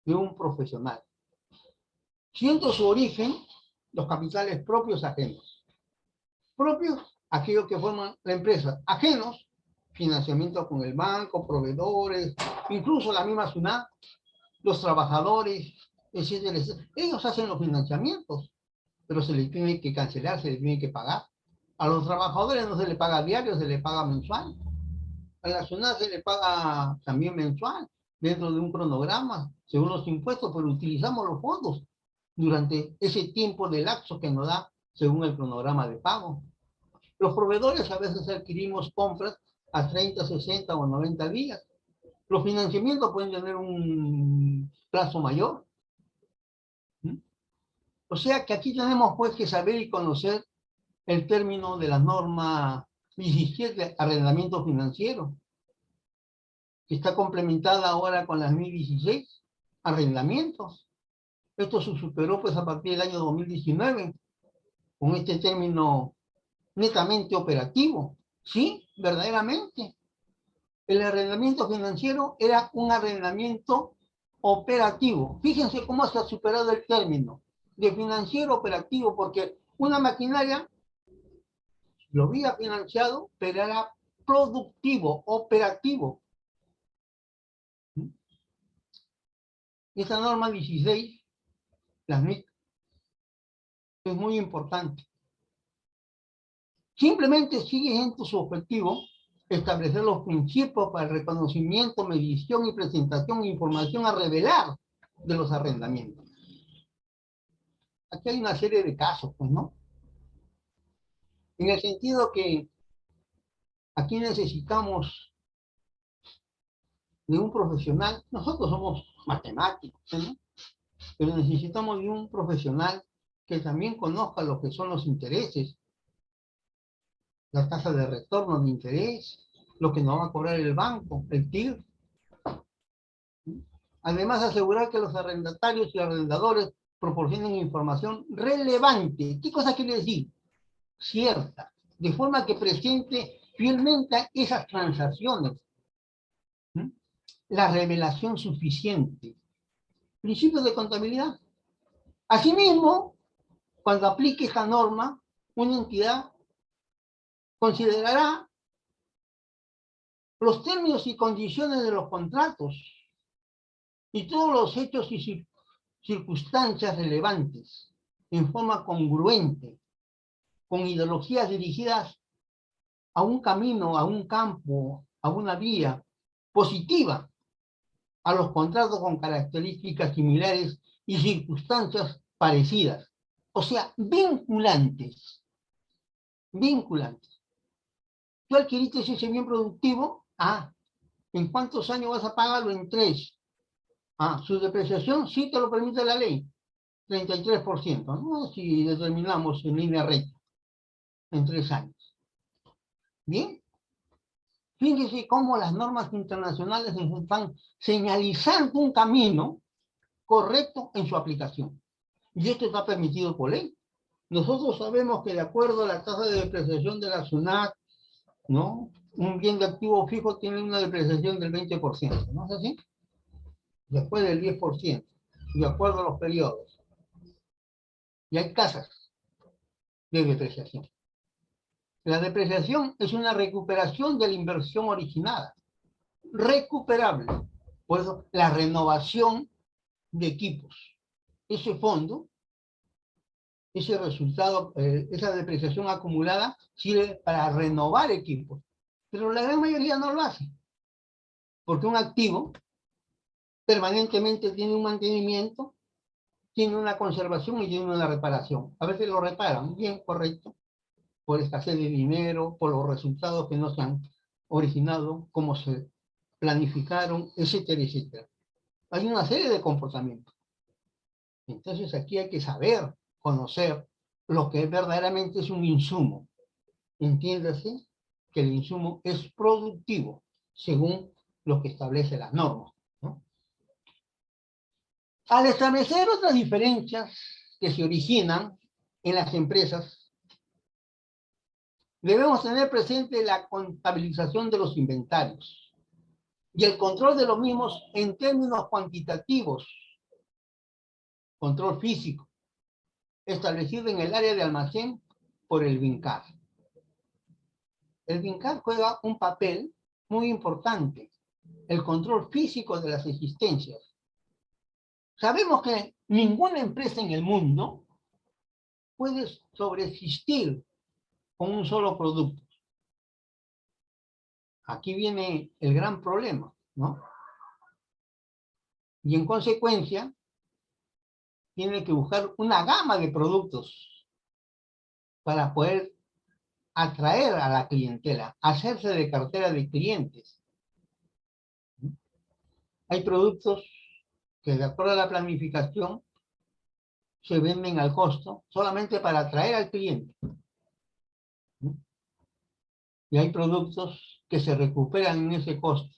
de un profesional. Siendo su origen los capitales propios ajenos. Propios, aquellos que forman la empresa. Ajenos, financiamiento con el banco, proveedores, incluso la misma SUNAT, los trabajadores, etcétera, etcétera. Ellos hacen los financiamientos, pero se les tiene que cancelar, se les tiene que pagar. A los trabajadores no se les paga diario, se les paga mensual. A la SUNAT se les paga también mensual, dentro de un cronograma, según los impuestos, pero utilizamos los fondos durante ese tiempo de lapso que nos da según el cronograma de pago. Los proveedores a veces adquirimos compras a 30, 60 o 90 días. Los financiamientos pueden tener un plazo mayor. O sea que aquí tenemos, pues, que saber y conocer el término de la norma 17, arrendamiento financiero, que está complementada ahora con las 1016, arrendamientos. Esto se superó, pues, a partir del año 2019, con este término netamente operativo. Sí, verdaderamente. El arrendamiento financiero era un arrendamiento operativo. Fíjense cómo se ha superado el término de financiero operativo, porque una maquinaria lo había financiado, pero era productivo, operativo. Esta norma 16, las NIC, es muy importante. Simplemente sigue en su objetivo establecer los principios para el reconocimiento, medición y presentación de información a revelar de los arrendamientos. Aquí hay una serie de casos, pues, ¿no? En el sentido que aquí necesitamos de un profesional, nosotros somos matemáticos, ¿no? Pero necesitamos de un profesional que también conozca lo que son los intereses, la tasa de retorno de interés, lo que nos va a cobrar el banco, el TIR. Además, asegurar que los arrendatarios y arrendadores proporcionen información relevante. ¿Qué cosa quiere decir? Cierta, de forma que presente fielmente esas transacciones. La revelación suficiente. Principios de contabilidad. Asimismo, cuando aplique esta norma, una entidad considerará los términos y condiciones de los contratos y todos los hechos y circunstancias relevantes en forma congruente, con ideologías dirigidas a un camino, a un campo, a una vía positiva, a los contratos con características similares y circunstancias parecidas. O sea, vinculantes. Vinculantes. Tú adquiriste ese bien productivo, ¿en cuántos años vas a pagarlo? En 3. Su depreciación sí te lo permite la ley, 33%, ¿no? Si determinamos en línea recta, en 3 años. Bien, fíjense cómo las normas internacionales están señalizando un camino correcto en su aplicación. Y esto está permitido por ley. Nosotros sabemos que de acuerdo a la tasa de depreciación de la SUNAT, ¿no? Un bien de activo fijo tiene una depreciación del 20%, ¿no es así? Después del 10%, de acuerdo a los periodos. Y hay tasas de depreciación. La depreciación es una recuperación de la inversión originada, recuperable. Por eso, la renovación de equipos. Ese fondo, ese resultado, esa depreciación acumulada, sirve para renovar equipos. Pero la gran mayoría no lo hace. Porque un activo permanentemente tiene un mantenimiento, tiene una conservación y tiene una reparación. A veces lo reparan, bien, correcto, por escasez de dinero, por los resultados que no se han originado, como se planificaron, etcétera, etcétera. Hay una serie de comportamientos. Entonces aquí hay que saber, conocer lo que verdaderamente es un insumo. Entiéndase que el insumo es productivo, según lo que establece las normas, ¿no? Al establecer otras diferencias que se originan en las empresas, debemos tener presente la contabilización de los inventarios y el control de los mismos en términos cuantitativos, control físico, establecido en el área de almacén por el VINCAR. El VINCAR juega un papel muy importante, el control físico de las existencias. Sabemos que ninguna empresa en el mundo puede sobreexistir con un solo producto. Aquí viene el gran problema, ¿no? Y en consecuencia, tiene que buscar una gama de productos para poder atraer a la clientela, hacerse de cartera de clientes. Hay productos que de acuerdo a la planificación se venden al costo solamente para atraer al cliente. Y hay productos que se recuperan en ese costo.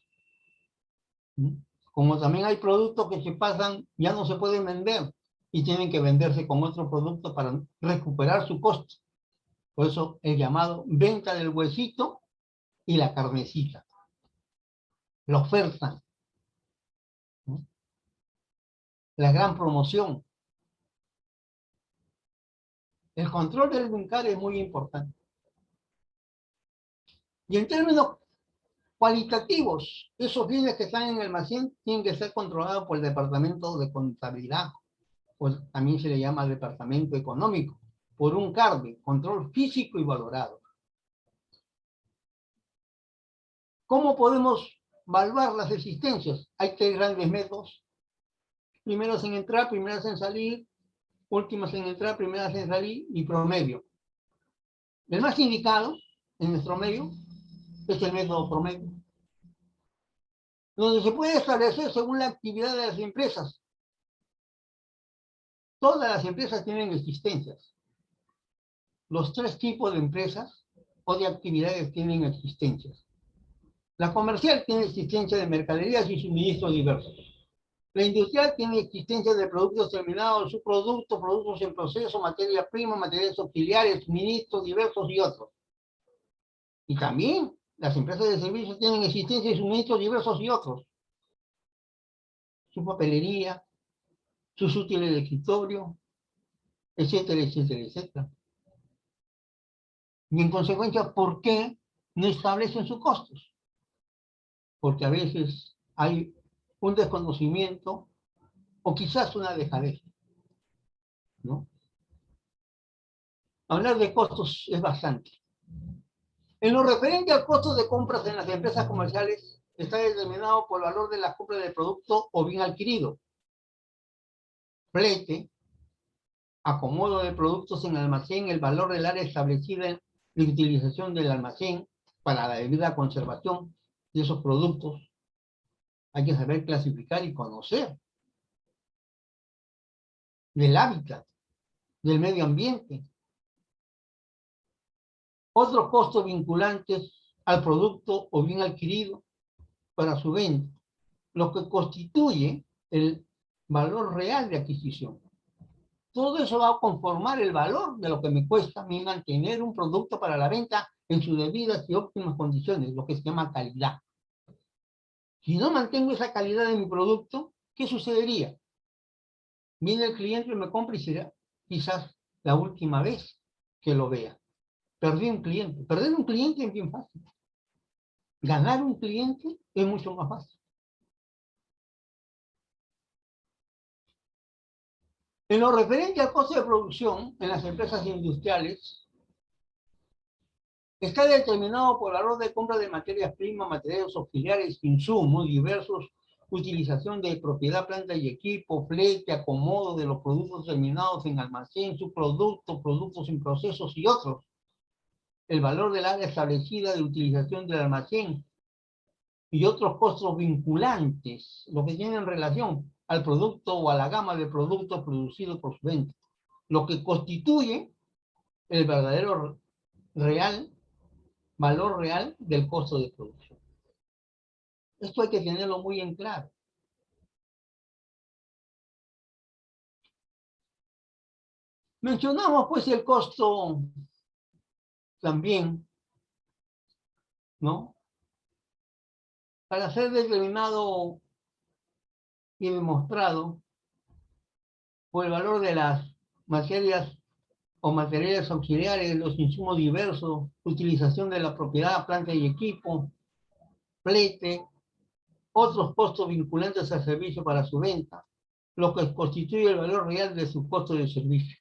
Como también hay productos que se pasan, ya no se pueden vender y tienen que venderse con otro producto para recuperar su costo. Por eso el llamado venta del huesito y la carnecita. La oferta, ¿no? La gran promoción. El control del VINCAR es muy importante. Y en términos cualitativos, esos bienes que están en el almacén tienen que ser controlados por el Departamento de Contabilidad, pues también se le llama Departamento Económico, por un CARDE, control físico y valorado. ¿Cómo podemos evaluar las existencias? Hay tres grandes métodos. Primeros en entrar, primeras en salir, últimas en entrar, primeras en salir y promedio. El más indicado en nuestro medio es el método promedio, donde se puede establecer según la actividad de las empresas. Todas las empresas tienen existencias. Los tres tipos de empresas o de actividades tienen existencias. La comercial tiene existencia de mercaderías y suministros diversos. La industrial tiene existencia de productos terminados, subproductos, productos en proceso, materia prima, materiales auxiliares, suministros diversos y otros. Y también las empresas de servicios tienen existencia de suministros diversos y otros. Su papelería, sus útiles de escritorio, etcétera, etcétera, etcétera. Y en consecuencia, ¿por qué no establecen sus costos? Porque a veces hay un desconocimiento o quizás una dejadez, ¿no? Hablar de costos es bastante. En lo referente al costo de compras en las empresas comerciales, está determinado por el valor de la compra del producto o bien adquirido, flete, acomodo de productos en almacén, el valor del área establecida de utilización del almacén para la debida conservación de esos productos. Hay que saber clasificar y conocer del hábitat, del medio ambiente. Otros costos vinculantes al producto o bien adquirido para su venta, lo que constituye el valor real de adquisición. Todo eso va a conformar el valor de lo que me cuesta a mí mantener un producto para la venta en sus debidas y óptimas condiciones, lo que se llama calidad. Si no mantengo esa calidad de mi producto, ¿qué sucedería? Viene el cliente y me compra y será quizás la última vez que lo vea. Perdí un cliente. Perder un cliente es bien fácil. Ganar un cliente es mucho más fácil. En lo referente al costo de producción en las empresas industriales, está determinado por el valor de compra de materias primas, materiales auxiliares, insumos diversos, utilización de propiedad, planta y equipo, flete, acomodo de los productos terminados en almacén, subproductos, productos en procesos y otros. El valor del área establecida de utilización del almacén y otros costos vinculantes, lo que tienen relación al producto o a la gama de productos producidos por su venta, lo que constituye el verdadero valor real del costo de producción. Esto hay que tenerlo muy en claro. Mencionamos pues el costo también, ¿no? Para ser determinado y demostrado por el valor de las materias o materiales auxiliares, los insumos diversos, utilización de la propiedad, planta y equipo, flete, otros costos vinculantes al servicio para su venta, lo que constituye el valor real de su costo de servicio.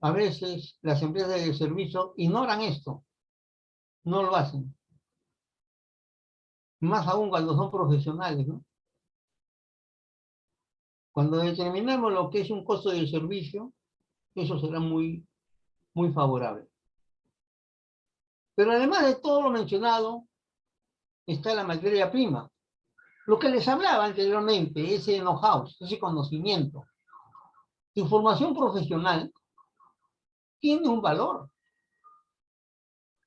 A veces las empresas de servicio ignoran esto, no lo hacen. Más aún cuando son profesionales, ¿no? Cuando determinemos lo que es un costo de servicio, eso será muy favorable. Pero además de todo lo mencionado, está la materia prima. Lo que les hablaba anteriormente, ese know-how, ese conocimiento. Tu formación profesional tiene un valor.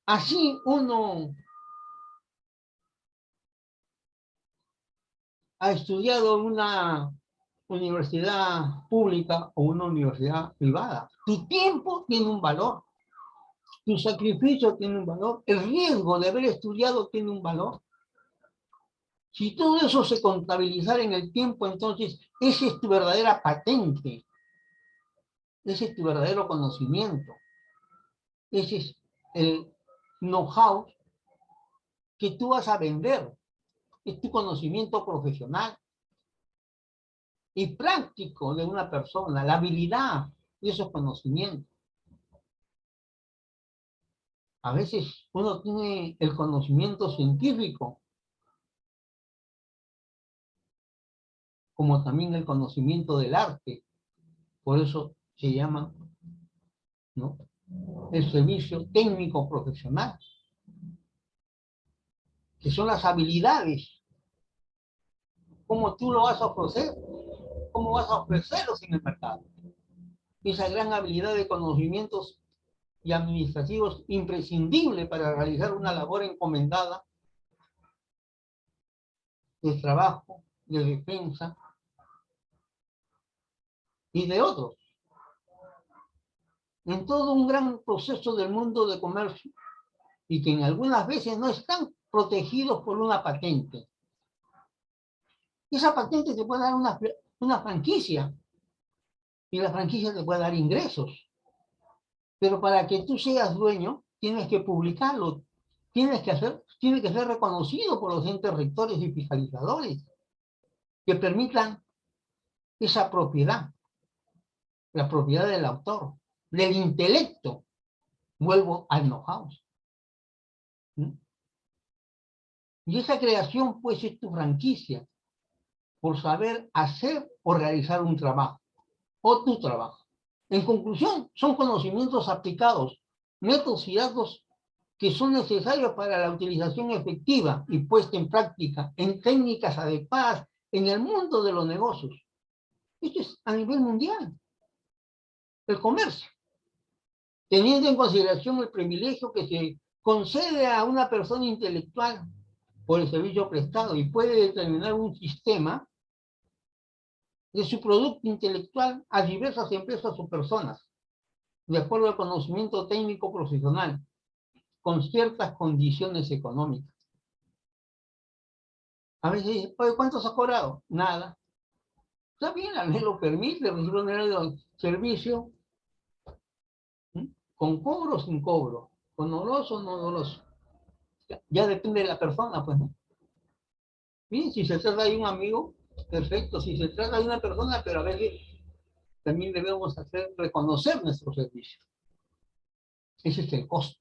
Así uno ha estudiado en una universidad pública o una universidad privada. Tu tiempo tiene un valor. Tu sacrificio tiene un valor. El riesgo de haber estudiado tiene un valor. Si todo eso se contabilizara en el tiempo, entonces esa es tu verdadera patente. Ese es tu verdadero conocimiento. Ese es el know-how que tú vas a vender. Es tu conocimiento profesional y práctico de una persona, la habilidad de esos conocimientos. A veces uno tiene el conocimiento científico, como también el conocimiento del arte. Por eso se llama, ¿no?, el servicio técnico profesional, que son las habilidades. ¿Cómo tú lo vas a ofrecer? ¿Cómo vas a ofrecerlos en el mercado? Esa gran habilidad de conocimientos y administrativos imprescindible para realizar una labor encomendada de trabajo, de defensa y de otros. En todo un gran proceso del mundo de comercio y que en algunas veces no están protegidos por una patente. Esa patente te puede dar una franquicia y la franquicia te puede dar ingresos. Pero para que tú seas dueño, tienes que publicarlo, tiene que ser reconocido por los entes rectores y fiscalizadores que permitan esa propiedad, la propiedad del autor, del intelecto. Vuelvo al know-how. Y esa creación, pues, es tu franquicia por saber hacer o realizar un trabajo, o tu trabajo. En conclusión, son conocimientos aplicados, métodos y datos que son necesarios para la utilización efectiva y puesta en práctica en técnicas adecuadas en el mundo de los negocios. Esto es a nivel mundial. El comercio, teniendo en consideración el privilegio que se concede a una persona intelectual por el servicio prestado y puede determinar un sistema de su producto intelectual a diversas empresas o personas, de acuerdo al conocimiento técnico profesional, con ciertas condiciones económicas. A veces dice, oye, ¿cuánto has cobrado? Nada. Está bien, la ley lo permite, recibir un servicio, ¿sí?, con cobro o sin cobro, con oneroso o no oneroso. Ya depende de la persona, pues, ¿no? Bien, si se trata de un amigo, perfecto. Si se trata de una persona, pero a veces también debemos reconocer nuestro servicio. Ese es el costo.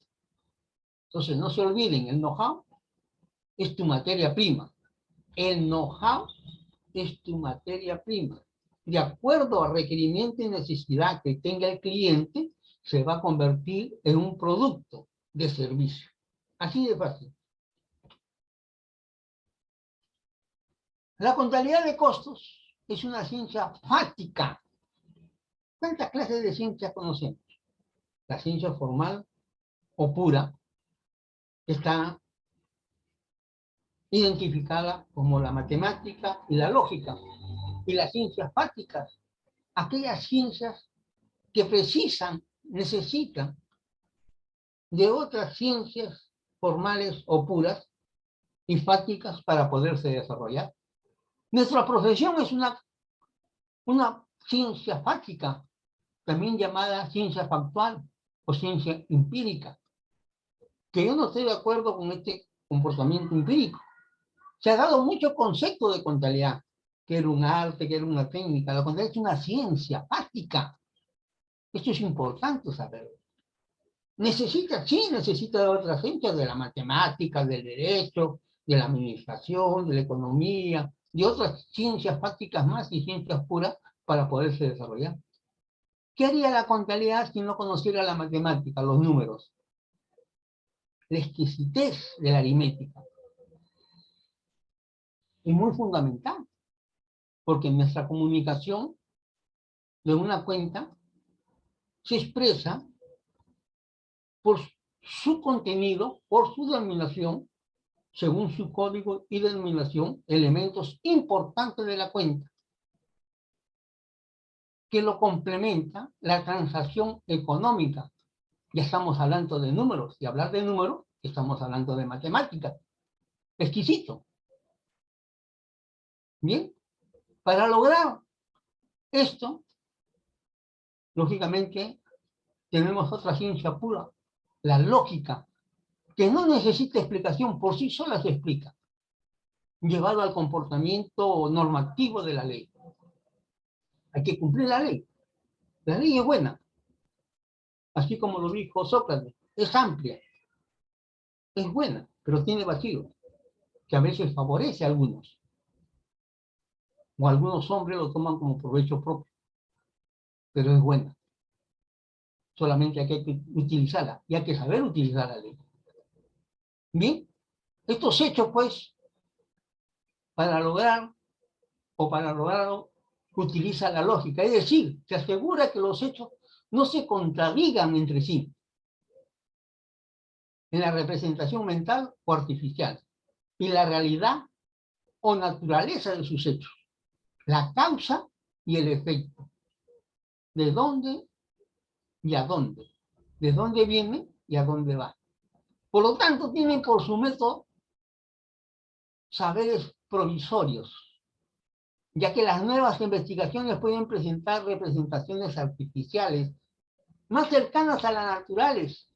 Entonces, no se olviden, el know-how es tu materia prima. El know-how es tu materia prima. De acuerdo al requerimiento y necesidad que tenga el cliente, se va a convertir en un producto de servicio. Así de fácil. La contabilidad de costos es una ciencia fáctica. ¿Cuántas clases de ciencia conocemos? La ciencia formal o pura está identificada como la matemática y la lógica. Y las ciencias fácticas, aquellas ciencias que necesitan de otras ciencias formales o puras y fácticas para poderse desarrollar. Nuestra profesión es una ciencia fáctica, también llamada ciencia factual o ciencia empírica, que yo no estoy de acuerdo con este comportamiento empírico. Se ha dado mucho concepto de contabilidad, que era un arte, que era una técnica. La contabilidad es una ciencia fáctica. Esto es importante saberlo. Necesita de otras ciencias, de la matemática, del derecho, de la administración, de la economía, de otras ciencias fácticas más y ciencias puras para poderse desarrollar. ¿Qué haría la contabilidad si no conociera la matemática, los números? La exquisitez de la aritmética. Es muy fundamental, porque nuestra comunicación de una cuenta se expresa por su contenido, por su denominación, según su código y denominación, elementos importantes de la cuenta, que lo complementa la transacción económica. Ya estamos hablando de números, y hablar de números, estamos hablando de matemáticas. Exquisito. Bien, para lograr esto, lógicamente, tenemos otra ciencia pura, la lógica, que no necesita explicación, por sí sola se explica, llevado al comportamiento normativo de la ley. Hay que cumplir la ley. La ley es buena, así como lo dijo Sócrates, es amplia, es buena, pero tiene vacíos, que a veces favorece a algunos, o algunos hombres lo toman como provecho propio, pero es buena. Solamente hay que utilizarla, y hay que saber utilizar la ley. Bien, estos hechos, pues, para lograr, o para lograrlo, utiliza la lógica, es decir, se asegura que los hechos no se contradigan entre sí en la representación mental o artificial, y la realidad o naturaleza de sus hechos, la causa y el efecto, de dónde y a dónde, de dónde viene y a dónde va. Por lo tanto, tienen por su método saberes provisorios, ya que las nuevas investigaciones pueden presentar representaciones artificiales más cercanas a las naturales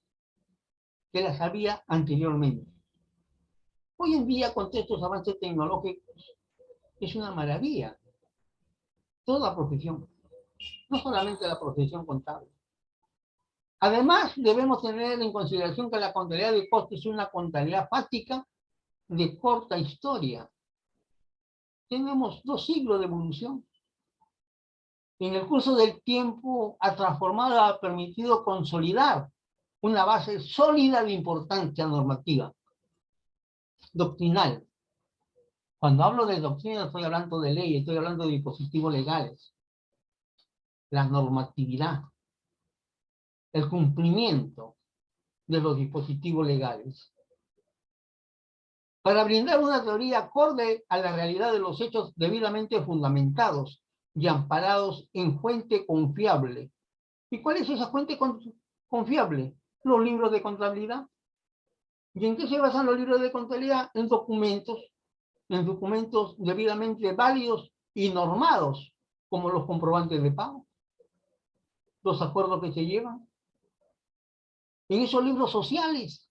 que las había anteriormente. Hoy en día, con estos avances tecnológicos, es una maravilla. Toda profesión, no solamente la profesión contable. Además, debemos tener en consideración que la contabilidad de costos es una contabilidad fáctica de corta historia. Tenemos 2 siglos de evolución. En el curso del tiempo ha transformado, ha permitido consolidar una base sólida de importancia normativa, doctrinal. Cuando hablo de doctrina estoy hablando de ley, estoy hablando de dispositivos legales, la normatividad, el cumplimiento de los dispositivos legales. Para brindar una teoría acorde a la realidad de los hechos debidamente fundamentados y amparados en fuente confiable. ¿Y cuál es esa fuente confiable? Los libros de contabilidad. ¿Y en qué se basan los libros de contabilidad? En documentos debidamente válidos y normados, como los comprobantes de pago, los acuerdos que se llevan. En esos libros sociales,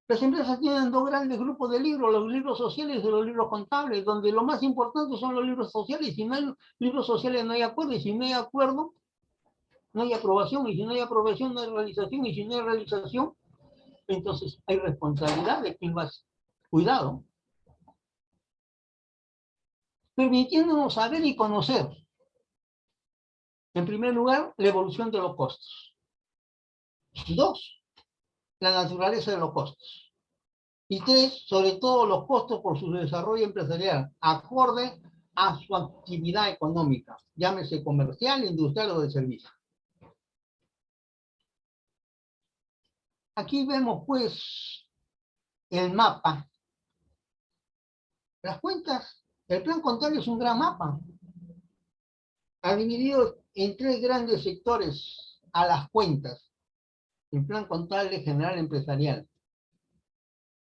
las empresas tienen 2 grandes grupos de libros, los libros sociales y los libros contables, donde lo más importante son los libros sociales. Si no hay libros sociales no hay acuerdo, y si no hay acuerdo, no hay aprobación, y si no hay aprobación no hay realización, y si no hay realización, entonces hay responsabilidad de quien va. Cuidado. Permitiéndonos saber y conocer, en primer lugar, la evolución de los costos. 2, la naturaleza de los costos. Y 3, sobre todo los costos por su desarrollo empresarial, acorde a su actividad económica, llámese comercial, industrial o de servicio. Aquí vemos, pues, el mapa. Las cuentas, el plan contable es un gran mapa. Ha dividido en 3 grandes sectores a las cuentas. El plan contable general empresarial.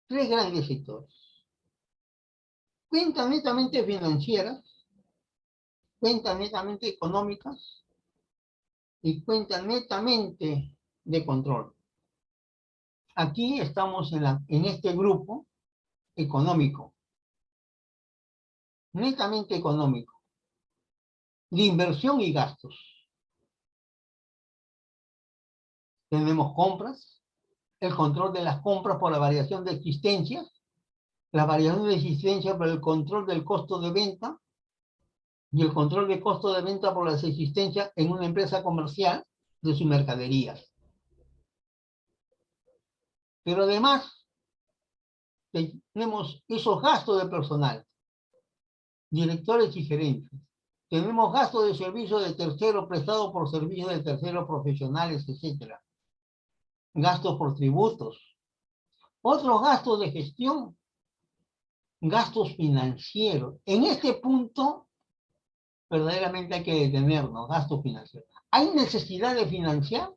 3 grandes sectores. Cuentas netamente financieras, cuentas netamente económicas y cuentas netamente de control. Aquí estamos en este grupo económico, netamente económico, de inversión y gastos. Tenemos compras, el control de las compras por la variación de existencias, la variación de existencia por el control del costo de venta y el control de costo de venta por las existencias en una empresa comercial de sus mercaderías. Pero además, tenemos esos gastos de personal, directores y gerentes. Tenemos gastos de servicio de terceros prestados por servicios de terceros profesionales, etc. Gastos por tributos. Otros gastos de gestión, gastos financieros. En este punto, verdaderamente hay que detenernos, gastos financieros. ¿Hay necesidad de financiar?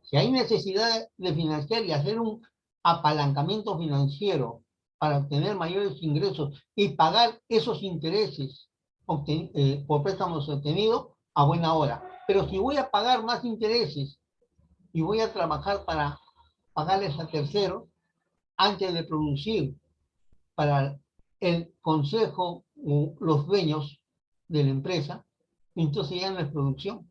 Si hay necesidad de financiar y hacer un apalancamiento financiero para obtener mayores ingresos y pagar esos intereses por préstamos obtenidos, a buena hora. Pero si voy a pagar más intereses y voy a trabajar para pagarles a terceros antes de producir para el consejo o los dueños de la empresa, entonces ya no es producción.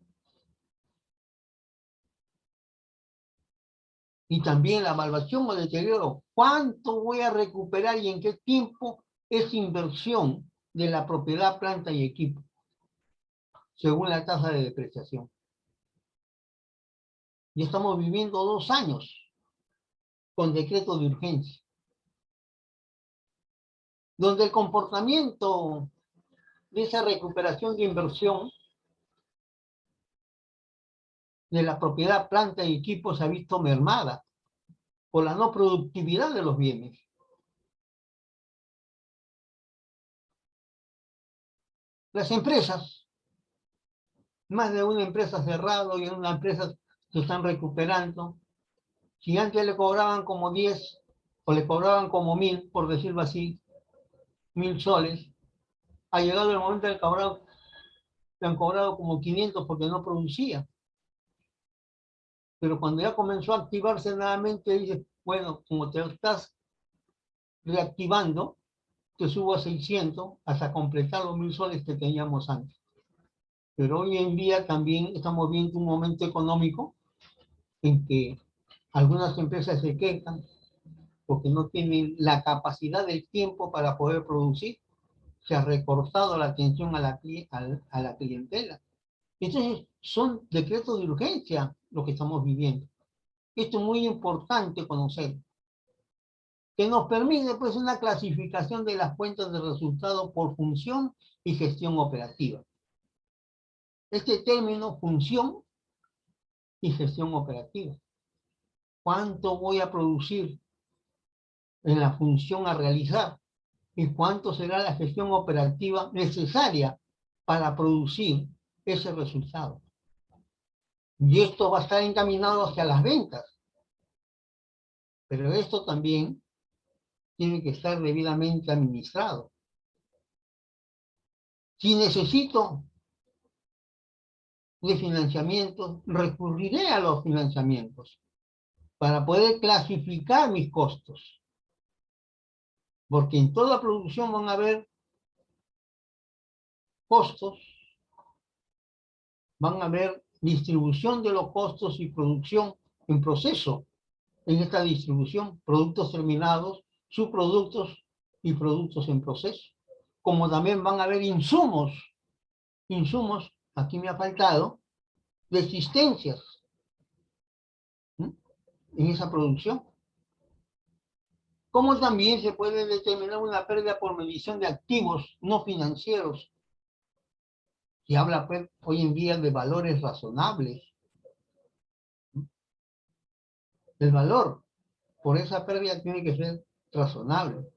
Y también la evaluación o deterioro. ¿Cuánto voy a recuperar y en qué tiempo es inversión de la propiedad, planta y equipo? Según la tasa de depreciación. Y estamos viviendo 2 años con decreto de urgencia, donde el comportamiento de esa recuperación de inversión de la propiedad, planta y equipo se ha visto mermada por la no productividad de los bienes. Las empresas, más de una empresa cerrada y una empresa se están recuperando. Si antes le cobraban como 10 o le cobraban como 1000, por decirlo así, 1000 soles, ha llegado el momento del cobrado, le han cobrado como 500 porque no producía. Pero cuando ya comenzó a activarse nuevamente, dice, bueno, como te estás reactivando, te subo a 600 hasta completar los 1000 soles que teníamos antes. Pero hoy en día también estamos viendo un momento económico en que algunas empresas se quejan porque no tienen la capacidad del tiempo para poder producir. Se ha recortado la atención a la clientela. Entonces, son decretos de urgencia lo que estamos viviendo. Esto es muy importante conocer, que nos permite pues una clasificación de las cuentas de resultados por función y gestión operativa. Este término, función y gestión operativa. ¿Cuánto voy a producir en la función a realizar? ¿Y cuánto será la gestión operativa necesaria para producir ese resultado? Y esto va a estar encaminado hacia las ventas. Pero esto también tiene que estar debidamente administrado. Si necesito de financiamiento, recurriré a los financiamientos para poder clasificar mis costos. Porque en toda producción van a haber costos, van a haber distribución de los costos y producción en proceso. En esta distribución, productos terminados, subproductos y productos en proceso. Como también van a haber insumos, aquí me ha faltado, de existencias, ¿sí?, en esa producción. Como también se puede determinar una pérdida por medición de activos no financieros. Se habla pues, hoy en día de valores razonables. El valor por esa pérdida tiene que ser razonable.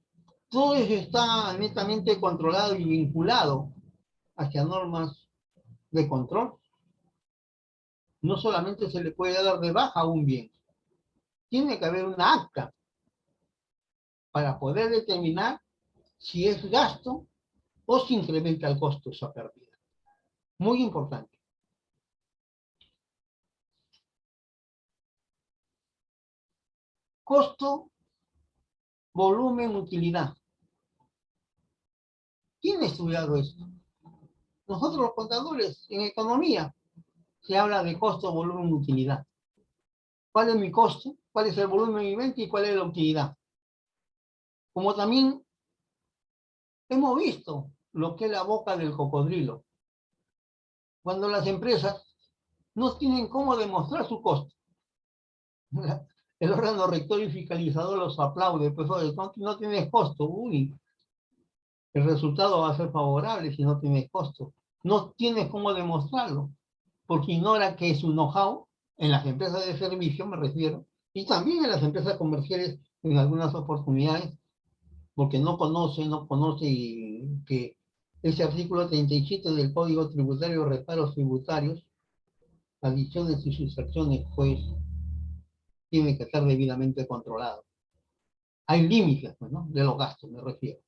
Todo eso está netamente controlado y vinculado hacia normas de control. No solamente se le puede dar de baja a un bien, tiene que haber una acta para poder determinar si es gasto o se incrementa el costo esa pérdida. Muy importante. Costo, volumen, utilidad. ¿Quién ha estudiado esto? Nosotros los contadores en economía se habla de costo, volumen, utilidad. ¿Cuál es mi costo? ¿Cuál es el volumen de mi venta? ¿Y cuál es la utilidad? Como también hemos visto lo que es la boca del cocodrilo. Cuando las empresas no tienen cómo demostrar su costo. El órgano rector y fiscalizador los aplaude, pues no tienes costo, uy, el resultado va a ser favorable si no tienes costo. No tienes cómo demostrarlo, porque ignora que su know-how, en las empresas de servicio me refiero, y también en las empresas comerciales en algunas oportunidades, porque no conoce que ese artículo 37 del Código Tributario, reparos tributarios, adiciones y sustracciones, pues, tiene que estar debidamente controlado. Hay límites, pues, ¿no?, de los gastos, me refiero.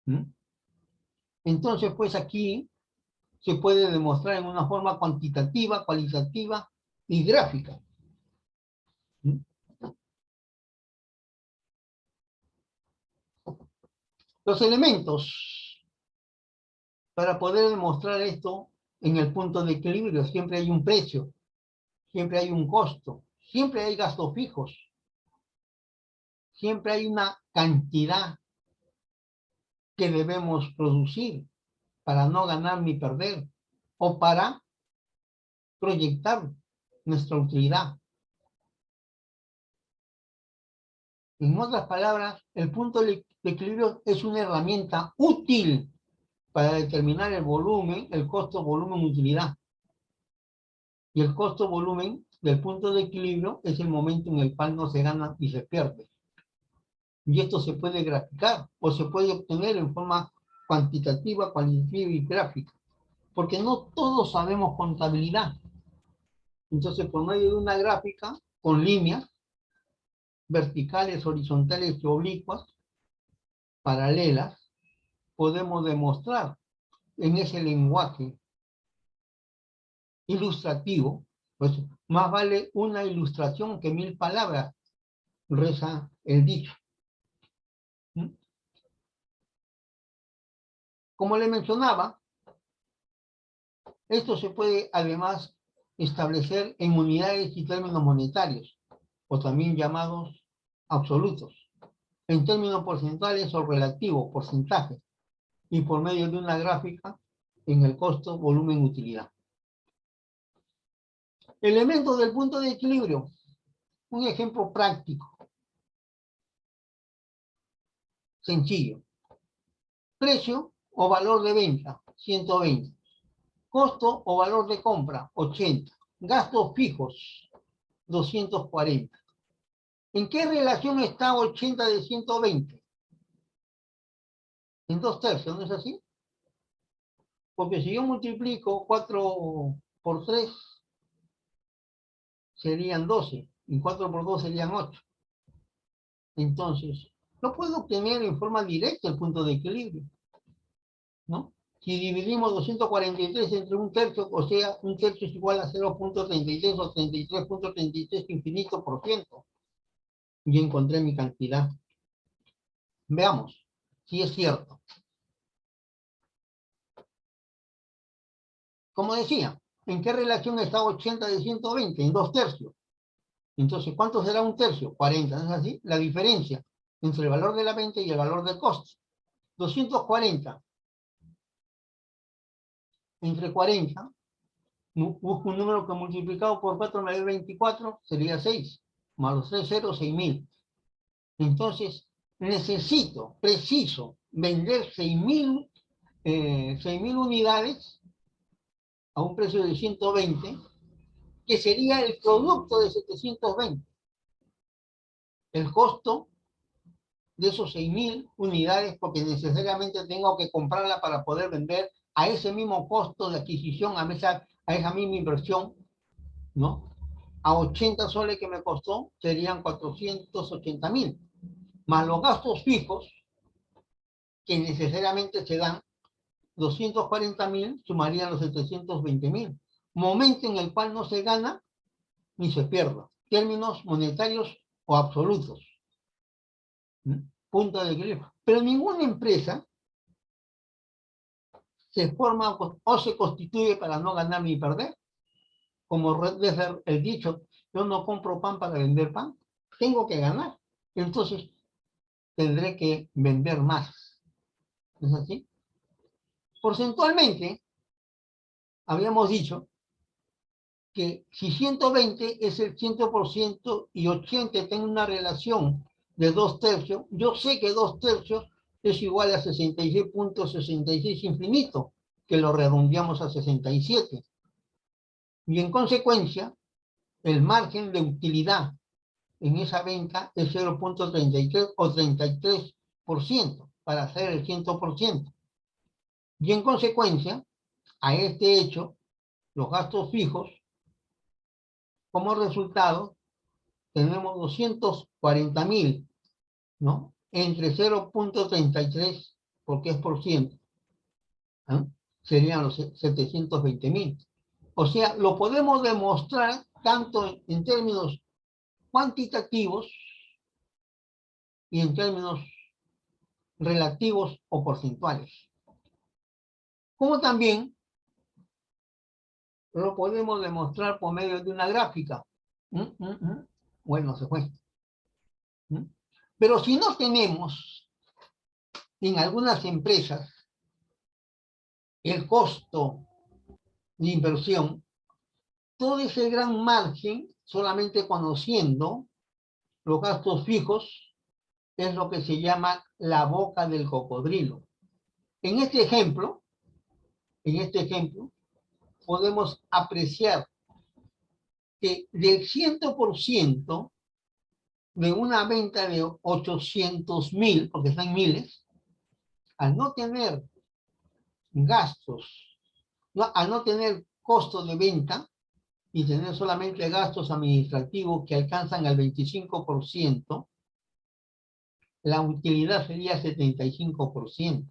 ¿Mm? Entonces, pues aquí se puede demostrar en una forma cuantitativa, cualitativa y gráfica. ¿Mm? Los elementos para poder demostrar esto en el punto de equilibrio, siempre hay un precio, siempre hay un costo, siempre hay gastos fijos, siempre hay una cantidad que debemos producir para no ganar ni perder o para proyectar nuestra utilidad. En otras palabras, el punto de equilibrio es una herramienta útil para determinar el volumen, el costo, volumen, utilidad. Y el costo, volumen del punto de equilibrio es el momento en el cual no se gana y se pierde. Y esto se puede graficar o se puede obtener en forma cuantitativa, cualitativa y gráfica. Porque no todos sabemos contabilidad. Entonces, por medio de una gráfica con líneas verticales, horizontales y oblicuas, paralelas, podemos demostrar en ese lenguaje ilustrativo, pues más vale una ilustración que 1000 palabras, reza el dicho. Como le mencionaba, esto se puede además establecer en unidades y términos monetarios, o también llamados absolutos, en términos porcentuales o relativos, porcentajes, y por medio de una gráfica en el costo, volumen, utilidad. Elementos del punto de equilibrio. Un ejemplo práctico, sencillo. Precio o valor de venta, 120. Costo o valor de compra, 80. Gastos fijos, 240. ¿En qué relación está 80 de 120? En 2/3, ¿no es así? Porque si yo multiplico 4 por 3, serían 12. Y 4 por 2 serían 8. Entonces, no puedo obtener en forma directa el punto de equilibrio, ¿no? Si dividimos 243 entre un tercio, o sea, un tercio es igual a 0.33 o 33.33 infinito por ciento. Y encontré mi cantidad. Veamos si es cierto. Como decía, ¿en qué relación está 80 de 120? En 2/3. Entonces, ¿cuánto será un tercio? 40, ¿no es así? La diferencia entre el valor de la venta y el valor del costo. 240 entre 40, busco un número que multiplicado por 4 me da 24, sería 6, más los 3 ceros, 6.000. Entonces, preciso, vender 6.000 unidades a un precio de 120, que sería el producto de 720. El costo de esos 6.000 unidades, porque necesariamente tengo que comprarla para poder vender a ese mismo costo de adquisición, a esa misma inversión, ¿no? A 80 soles que me costó, serían 480.000. Más los gastos fijos, que necesariamente se dan 240.000, sumarían los 720.000. Momento en el cual no se gana ni se pierde. Términos monetarios o absolutos. Punto de equilibrio. Pero ninguna empresa se forma o se constituye para no ganar ni perder. Como debe el dicho, yo no compro pan para vender pan, tengo que ganar. Entonces, tendré que vender más. ¿Es así? Porcentualmente, habíamos dicho que si 120 es el 100% y 80 tiene una relación de 2/3, yo sé que 2/3 es igual a 66.66 infinito, que lo redondeamos a 67. Y en consecuencia, el margen de utilidad en esa venta es 0.33 o 33% para hacer el 100%. Y en consecuencia, a este hecho, los gastos fijos, como resultado, tenemos 240.000, ¿no? Entre 0.33, porque es por ciento, ¿no? Serían los 720.000. O sea, lo podemos demostrar tanto en términos cuantitativos y en términos relativos o porcentuales. Como también lo podemos demostrar por medio de una gráfica. Bueno, se fue. Pero si no tenemos en algunas empresas el costo de inversión, todo ese gran margen, solamente conociendo los gastos fijos, es lo que se llama la boca del cocodrilo. En este ejemplo, podemos apreciar que del 100% de una venta de 800.000, porque están miles, al no tener gastos, al no tener costo de venta y tener solamente gastos administrativos que alcanzan al 25%, la utilidad sería 75%.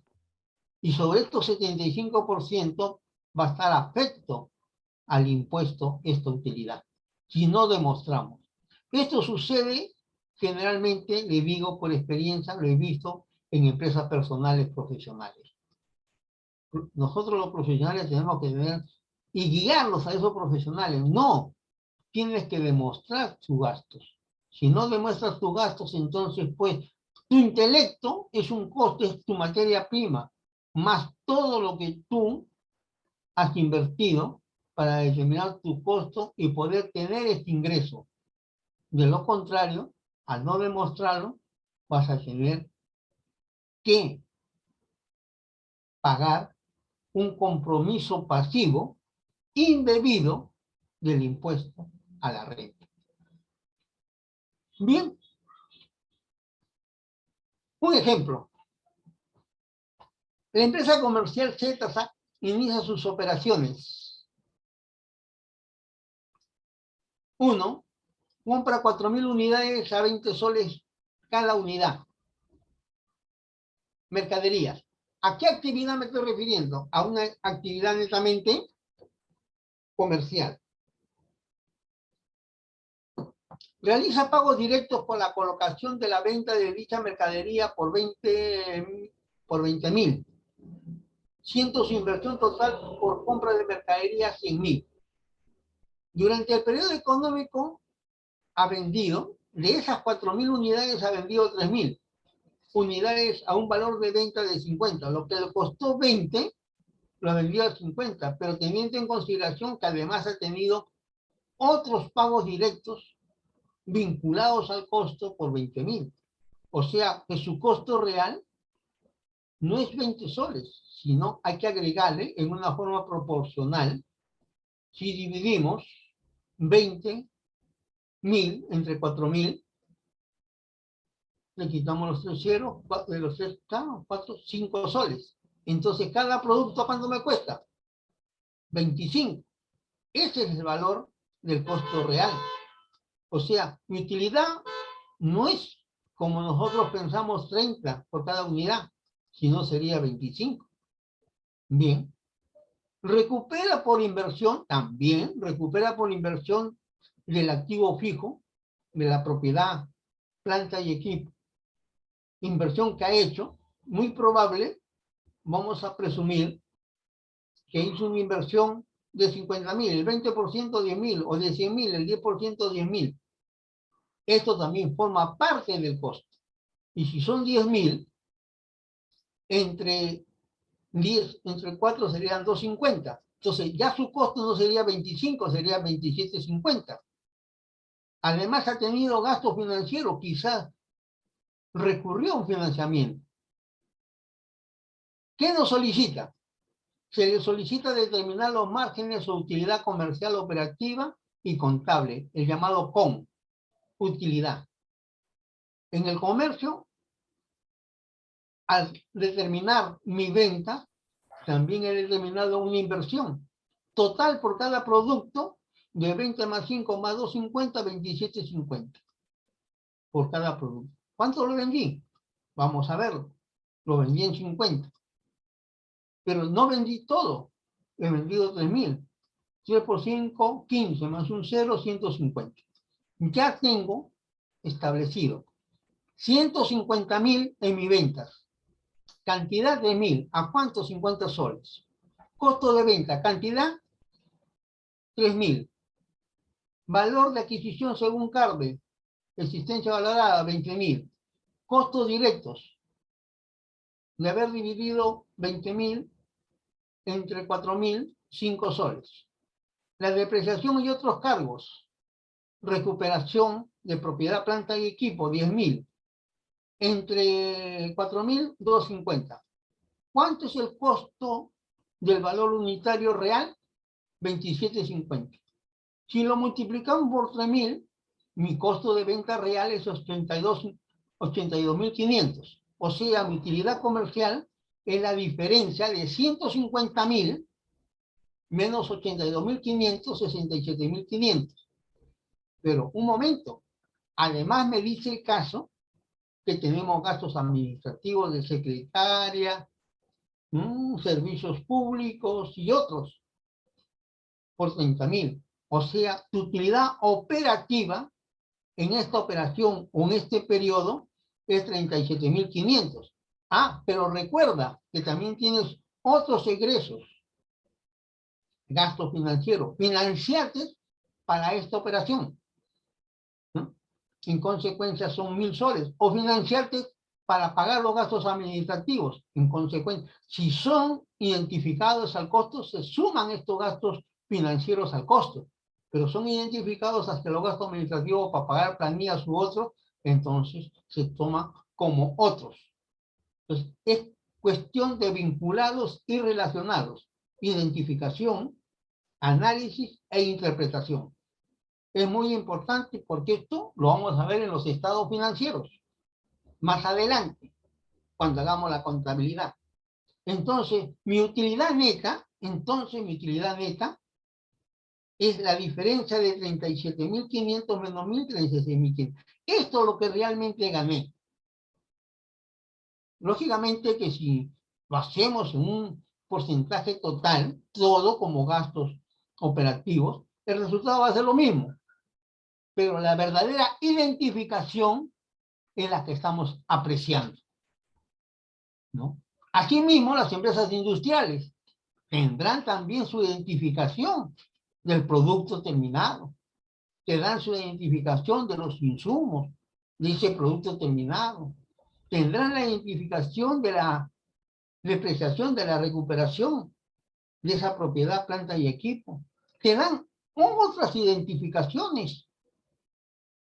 Y sobre estos 75% va a estar afecto al impuesto esta utilidad, si no demostramos. Esto sucede generalmente, le digo por experiencia, lo he visto en empresas personales profesionales. Nosotros los profesionales tenemos que tener y guiarlos a esos profesionales. No, tienes que demostrar tus gastos. Si no demuestras tus gastos, entonces pues tu intelecto es un costo, es tu materia prima, más todo lo que tú has invertido para determinar tu costo y poder tener este ingreso. De lo contrario, al no demostrarlo, vas a tener que pagar un compromiso pasivo indebido del impuesto a la renta. Bien, un ejemplo. La empresa comercial Z inicia sus operaciones. 1. Compra 4.000 unidades a 20 soles cada unidad. Mercaderías. ¿A qué actividad me estoy refiriendo? A una actividad netamente comercial. Realiza pagos directos por la colocación de la venta de dicha mercadería por 20.000. Su inversión total por compra de mercadería 100.000. Durante el periodo económico ha vendido, de esas 4.000 unidades ha vendido 3.000 unidades a un valor de venta de 50. Lo que le costó 20, lo vendió a 50, pero teniendo en consideración que además ha tenido otros pagos directos vinculados al costo por 20.000. O sea, que su costo real no es 20 soles, sino hay que agregarle en una forma proporcional. Si dividimos 20.000 entre 4.000, le quitamos los 3 ceros, de los 3, 4, 5 soles. Entonces, cada producto, ¿cuánto me cuesta? 25. Ese es el valor del costo real. O sea, mi utilidad no es como nosotros pensamos 30 por cada unidad, sino sería 25. Bien. Recupera por inversión, también recupera por inversión del activo fijo, de la propiedad, planta y equipo. Inversión que ha hecho, muy probable, vamos a presumir, que hizo una inversión de 50.000, el 20% 10.000, o de 100.000, el 10% 10.000. Esto también forma parte del costo. Y si son 10.000, entre 4 serían 2.50. Entonces ya su costo no sería 25, sería 27.50. Además ha tenido gasto financiero, quizás recurrió a un financiamiento. ¿Qué nos solicita? Se le solicita determinar los márgenes o utilidad comercial operativa y contable, el llamado COM, utilidad. En el comercio, al determinar mi venta, también he determinado una inversión total por cada producto de 20 más 5 más 2.50, 27.50 por cada producto. ¿Cuánto lo vendí? Vamos a verlo. Lo vendí en 50. Pero no vendí todo. He vendido 3.000. 3 por 5, 15, más un 0, 150. Ya tengo establecido 150.000 en mis ventas. Cantidad de 1.000. ¿A cuánto? 50 soles. Costo de venta. Cantidad 3.000. Valor de adquisición según CARBE, existencia valorada 20.000. Costos directos, de haber dividido 20.000 entre 4.000, 5 soles. La depreciación y otros cargos, recuperación de propiedad, planta y equipo, 10.000. Entre 4.000, 250. ¿Cuánto es el costo del valor unitario real? 27.50. Si lo multiplicamos por 3.000, mi costo de venta real es 82.500. O sea, mi utilidad comercial es la diferencia de 150.000 menos 82.500, 67.500. Pero un momento, además me dice el caso que tenemos gastos administrativos de secretaria, servicios públicos y otros por 30.000. O sea, tu utilidad operativa en esta operación o en este periodo es 37.500. Ah, pero recuerda que también tienes otros egresos, gastos financieros, financiantes para esta operación, ¿no? En consecuencia son 1.000 soles, o financiantes para pagar los gastos administrativos. En consecuencia, si son identificados al costo, se suman estos gastos financieros al costo, pero son identificados hasta los gastos administrativos para pagar planillas u otros, entonces se toma como otros. Entonces, es cuestión de vinculados y relacionados, identificación, análisis e interpretación. Es muy importante porque esto lo vamos a ver en los estados financieros más adelante, cuando hagamos la contabilidad. Entonces, mi utilidad neta es la diferencia de 37.500 menos 1.036.500. Esto es lo que realmente gané. Lógicamente que si lo hacemos en un porcentaje total, todo como gastos operativos, el resultado va a ser lo mismo. Pero la verdadera identificación es la que estamos apreciando, ¿no? Asimismo, las empresas industriales tendrán también su identificación del producto terminado, tendrán su identificación de los insumos de ese producto terminado, tendrán la identificación de la depreciación, de la recuperación de esa propiedad, planta y equipo, tendrán otras identificaciones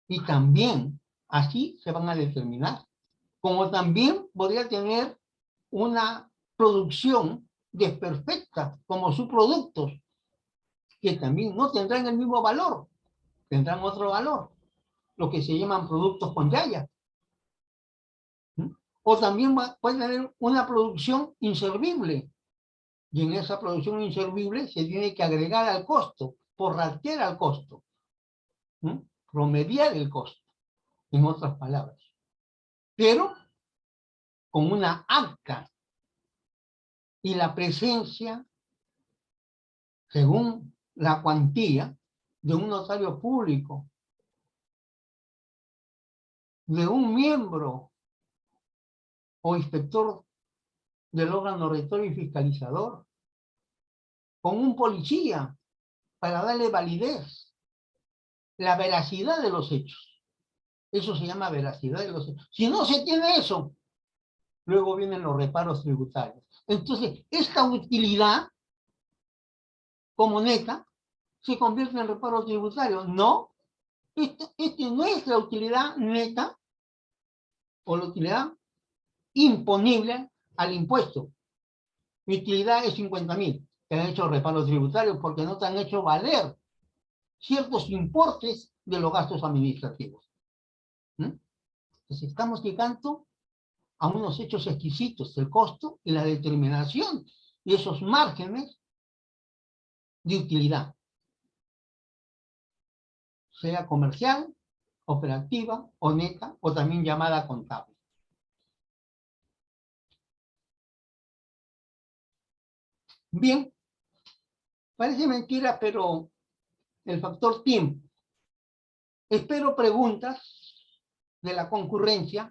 y también así se van a determinar. Como también podría tener una producción desperfecta como subproductos, que también no tendrán el mismo valor, tendrán otro valor, lo que se llaman productos con yaya. O también puede tener una producción inservible, y en esa producción inservible se tiene que agregar al costo, porratear al costo, promediar el costo, en otras palabras. Pero con una acta y la presencia, según la cuantía, de un notario público, de un miembro o inspector del órgano rector y fiscalizador, con un policía para darle validez, la veracidad de los hechos. Eso se llama veracidad de los hechos. Si no se tiene eso, luego vienen los reparos tributarios. Entonces, esta utilidad como neta se convierte en reparo tributario. No, este no es la utilidad neta o la utilidad imponible al impuesto. Mi utilidad es 50.000. Te han hecho reparos tributarios porque no te han hecho valer ciertos importes de los gastos administrativos. Entonces estamos llegando a unos hechos exquisitos, el costo y la determinación de esos márgenes de utilidad, sea comercial, operativa o neta, o también llamada contable. Bien, parece mentira, pero el factor tiempo. Espero preguntas de la concurrencia,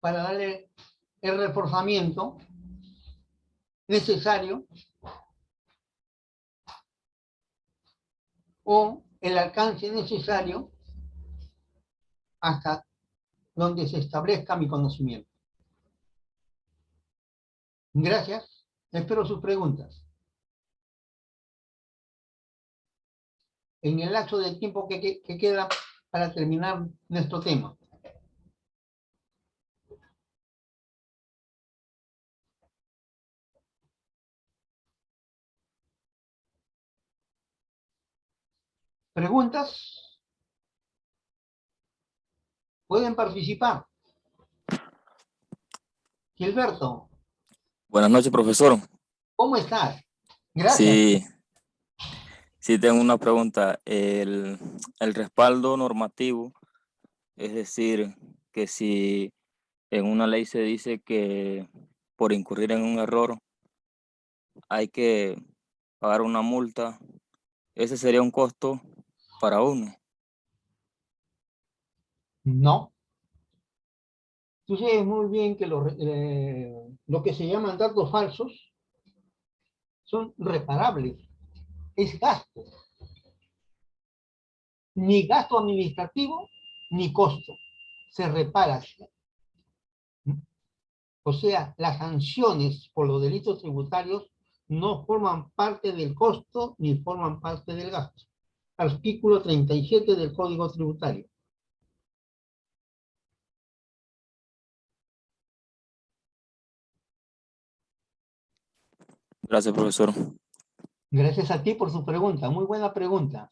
para darle el reforzamiento necesario o el alcance necesario hasta donde se establezca mi conocimiento. Gracias. Espero sus preguntas. En el lapso de tiempo que queda para terminar nuestro tema. ¿Preguntas? Pueden participar. Gilberto,
Buenas noches, profesor.
¿cómo estás? Gracias.
Sí, sí tengo una pregunta. El respaldo normativo, es decir, que si en una ley se dice que por incurrir en un error hay que pagar una multa, ese sería un costo para uno.
No. Tú sabes muy bien que lo que se llaman datos falsos son reparables. Es gasto. Ni gasto administrativo, ni costo. Se repara. O sea, las sanciones por los delitos tributarios no forman parte del costo ni forman parte del gasto. Artículo 37 del Código Tributario.
Gracias, profesor.
Gracias a ti por su pregunta. Muy buena pregunta.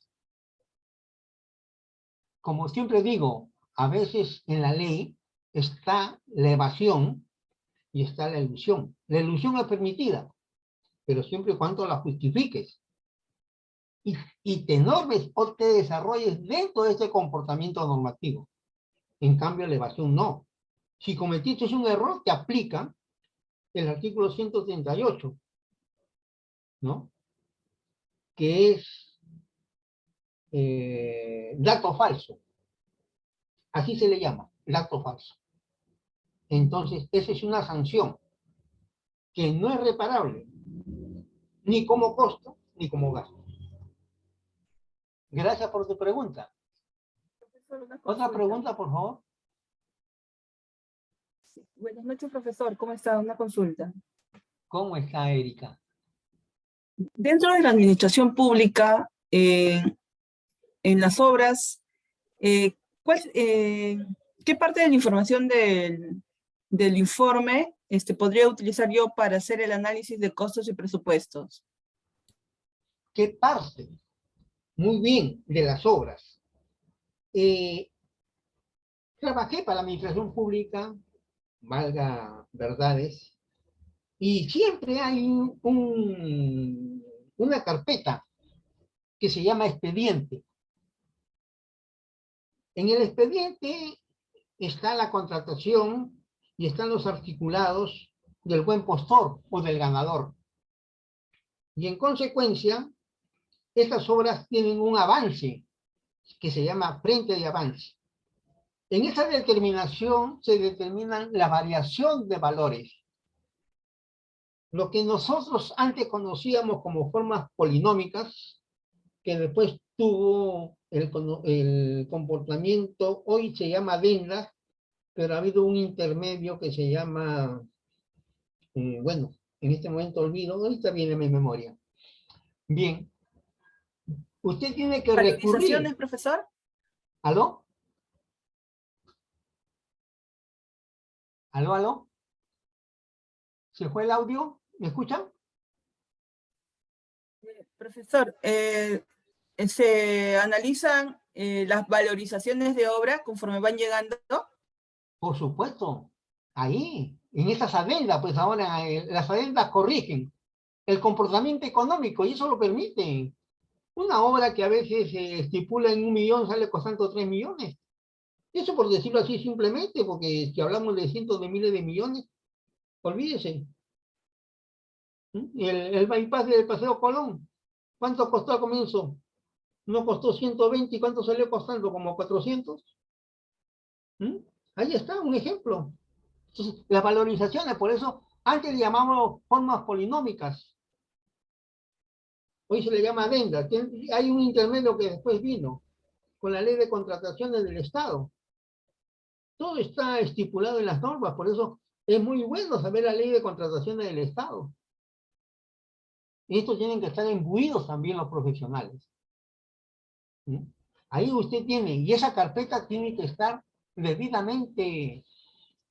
Como siempre digo, a veces en la ley está la evasión y está la ilusión. La ilusión es permitida, pero siempre y cuando la justifiques y te normes o te desarrolles dentro de ese comportamiento normativo. En cambio, la evasión no. Si cometiste un error, te aplica el artículo 138, ¿no? Que es dato falso. Así se le llama, dato falso. Entonces, esa es una sanción que no es reparable, ni como costo, ni como gasto. Gracias por tu pregunta. Otra pregunta, por favor.
Sí. Buenas noches, profesor. ¿Cómo está? Una consulta.
¿Cómo está, Erika?
Dentro de la administración pública, en las obras, ¿qué parte de la información del informe podría utilizar yo para hacer el análisis de costos y presupuestos?
¿Qué parte? Muy bien, de las obras. Trabajé para la administración pública, valga verdades, y siempre hay una carpeta que se llama expediente. En el expediente está la contratación y están los articulados del buen postor o del ganador. Y en consecuencia, estas obras tienen un avance que se llama frente de avance. En esa determinación se determinan la variación de valores. Lo que nosotros antes conocíamos como formas polinómicas, que después tuvo el comportamiento, hoy se llama adenda, pero ha habido un intermedio que se llama, bueno, en este momento olvido, ahorita viene a mi memoria. Bien, usted tiene que recurrir.
¿Valorizaciones, profesor?
¿Aló? ¿Aló, aló? ¿Se fue el audio? ¿Me escuchan?
Profesor, ¿se analizan las valorizaciones de obra conforme van llegando?
Por supuesto, ahí, en esas adendas, pues ahora las adendas corrigen el comportamiento económico y eso lo permite. Una obra que a veces se estipula en 1.000.000 sale costando 3 millones. Eso por decirlo así simplemente, porque si hablamos de cientos de miles de millones, olvídese. El bypass del Paseo Colón, ¿cuánto costó al comienzo? No costó 120, ¿y cuánto salió costando? ¿Como 400? Ahí está, un ejemplo. Entonces, las valorizaciones, por eso, antes le llamamos formas polinómicas. Hoy se le llama adenda. Hay un intermedio que después vino con la ley de contrataciones del Estado. Todo está estipulado en las normas, por eso es muy bueno saber la ley de contrataciones del Estado. Y estos tienen que estar imbuidos también los profesionales. ¿Sí? Ahí usted tiene, y esa carpeta tiene que estar debidamente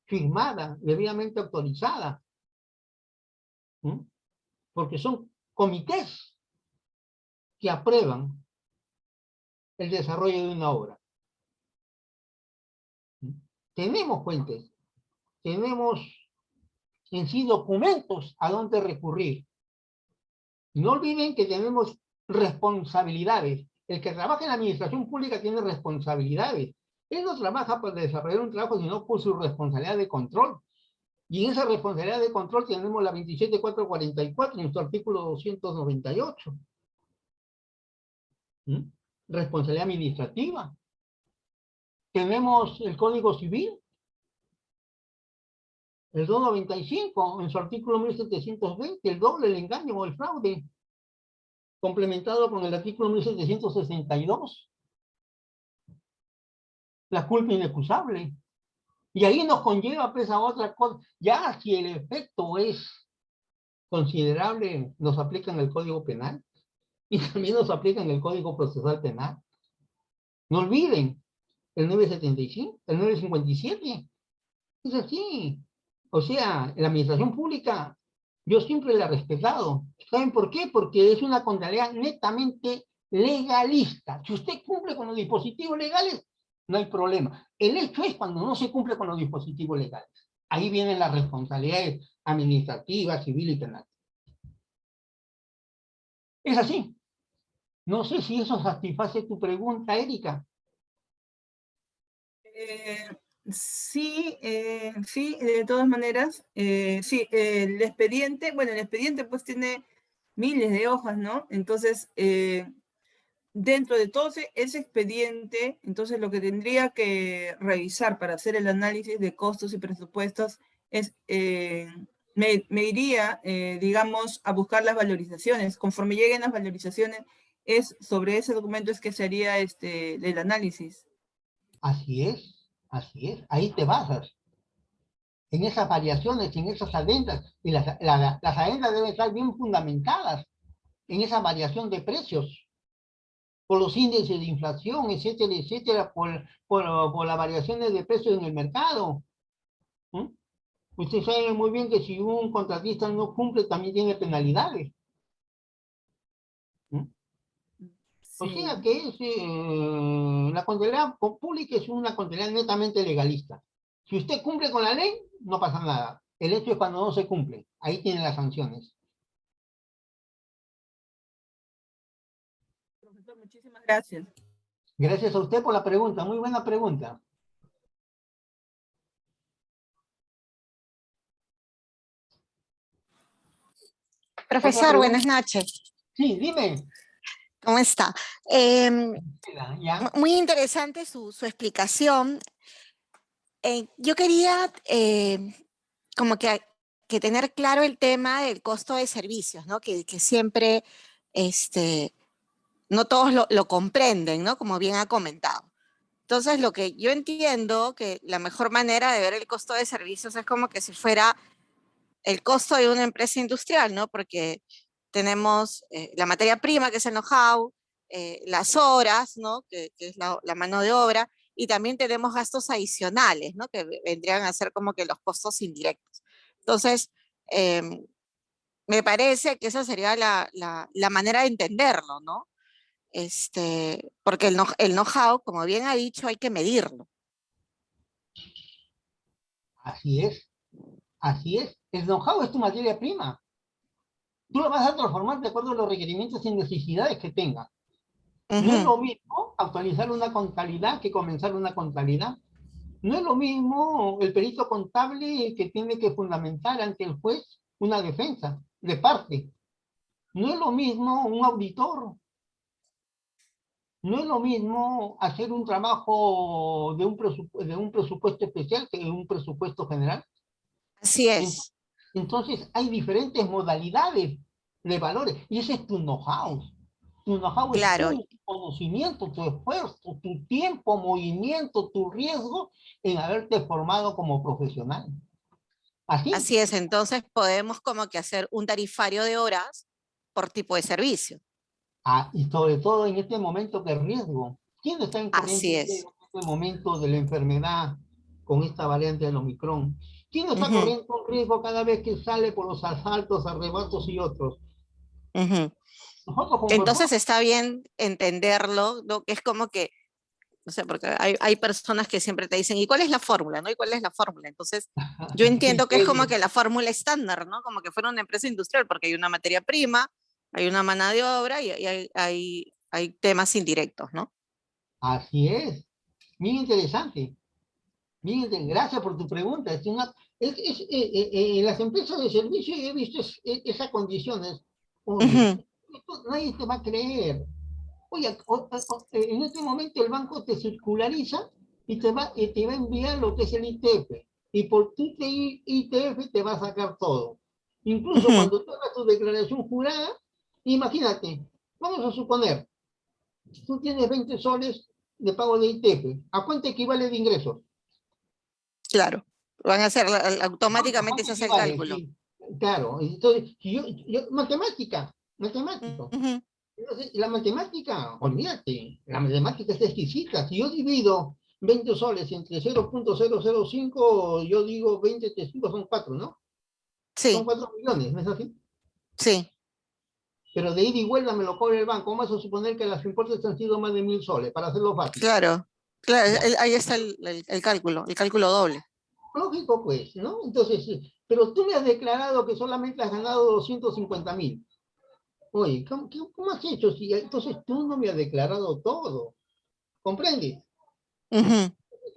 firmada, debidamente autorizada. ¿Sí? Porque son comités que aprueban el desarrollo de una obra. ¿Sí? Tenemos fuentes, tenemos en sí documentos a donde recurrir. No olviden que tenemos responsabilidades. El que trabaja en la administración pública tiene responsabilidades. Él no trabaja para desarrollar un trabajo, sino por su responsabilidad de control. Y en esa responsabilidad de control tenemos la 27444 en su artículo 298. ¿Mm? Responsabilidad administrativa. Tenemos el Código Civil, el 295 en su artículo 1720, el doble, el engaño o el fraude, complementado con el artículo 1762, la culpa inexcusable. Y ahí nos conlleva pues a otra cosa. Ya si el efecto es considerable, nos aplican el Código Penal y también nos aplican el Código Procesal Penal. No olviden el 975, el 957. Es así. O sea, la administración pública, yo siempre la he respetado. ¿Saben por qué? Porque es una contabilidad netamente legalista. Si usted cumple con los dispositivos legales, no hay problema. El hecho es cuando no se cumple con los dispositivos legales. Ahí vienen las responsabilidades administrativas, civiles y penales. Es así. No sé si eso satisface tu pregunta, Erika.
Sí, sí, de todas maneras, sí, el expediente pues tiene miles de hojas, ¿no? Entonces, dentro de todo ese expediente, entonces lo que tendría que revisar para hacer el análisis de costos y presupuestos es, me iría, digamos, a buscar las valorizaciones. Conforme lleguen las valorizaciones, es sobre ese documento es que sería el análisis.
Así es, así es. Ahí te basas. En esas variaciones, en esas adendas, y las adendas deben estar bien fundamentadas en esa variación de precios, por los índices de inflación, etcétera, etcétera, por las variaciones de precios en el mercado. ¿Mm? Usted sabe muy bien que si un contratista no cumple, también tiene penalidades. ¿Mm? O
Sí.
sea que la contabilidad pública es una contabilidad netamente legalista. Si usted cumple con la ley, no pasa nada. El hecho es cuando no se cumple. Ahí tienen las sanciones.
Profesor, muchísimas gracias.
Gracias a usted por la pregunta. Muy buena pregunta.
Profesor, buenas noches.
Sí, dime.
¿Cómo está?
Ya.
Muy interesante su explicación. Yo quería como que tener claro el tema del costo de servicios, ¿no? Que siempre no todos lo comprenden, ¿no? Como bien ha comentado. Entonces, lo que yo entiendo que la mejor manera de ver el costo de servicios es como que si fuera el costo de una empresa industrial, ¿no? Porque tenemos la materia prima, que es el know-how, las horas, ¿no? Que es la mano de obra, y también tenemos gastos adicionales, ¿no? Que vendrían a ser como que los costos indirectos. Entonces, me parece que esa sería la manera de entenderlo, ¿no? Porque el know-how, como bien ha dicho, hay que medirlo.
Así es. Así es. El know-how es tu materia prima. Tú lo vas a transformar de acuerdo a los requerimientos y necesidades que tenga. No es lo mismo actualizar una contabilidad que comenzar una contabilidad. No es lo mismo el perito contable que tiene que fundamentar ante el juez una defensa de parte. No es lo mismo un auditor. No es lo mismo hacer un trabajo de un presupuesto especial que de un presupuesto general.
Así es.
Entonces, hay diferentes modalidades de valores. Y ese es tu know-how. Tu know-how es
Claro,
tu conocimiento, tu esfuerzo, tu tiempo, movimiento, tu riesgo en haberte formado como profesional. Así.
así es. Entonces podemos como que hacer un tarifario de horas por tipo de servicio.
Y sobre todo en este momento de riesgo. ¿Quién está incurriendo
Así
en
es.
este momento de la enfermedad con esta variante del Omicron? ¿Quién está
Ujú,
corriendo un riesgo cada vez que sale por los asaltos, arrebatos y otros?
ujú.
Nosotros como
Entonces
personas.
está bien entenderlo, ¿no? Que es como que, no sé, porque hay personas que siempre te dicen, ¿y cuál es la fórmula? ¿No? ¿Y cuál es la fórmula? Entonces, yo entiendo que es como que la fórmula estándar, ¿no? Como que fuera una empresa industrial, porque hay una materia prima, hay una mano de obra y hay temas indirectos, ¿no?
Así es. Bien interesante. Gracias por tu pregunta. En las empresas de servicio he visto esas condiciones. Oye,
Ujú,
esto nadie te va a creer. Oye, en este momento el banco te circulariza y te va a enviar lo que es el ITF. Y por tu ITF te va a sacar todo. Incluso
ujú.
cuando tú hagas tu declaración jurada, imagínate, vamos a suponer, tú tienes 20 soles de pago de ITF. ¿A cuánto equivale de ingresos?
Claro, van a hacer,
¿A
automáticamente
cuánto
se hace el
equivale?
cálculo.
Sí, claro. Entonces, si matemático.
Ujú,
Entonces, la matemática, olvídate, la matemática es exquisita. Si yo divido 20 soles entre 0.005, yo digo 20 entre 5 son 4, ¿no? Son
sí,
4 millones, ¿no es así?
sí,
Pero de ida y vuelta me lo cobra el banco. Vamos a suponer que las importes han sido más de 1.000 soles, para hacerlo fácil.
claro, claro,
Ya.
ahí está el cálculo doble.
Lógico, pues, ¿no? Entonces, sí. Pero tú me has declarado que solamente has ganado 250.000. Oye, ¿cómo has hecho? Si entonces tú no me has declarado todo. ¿Comprendes?
Ujú,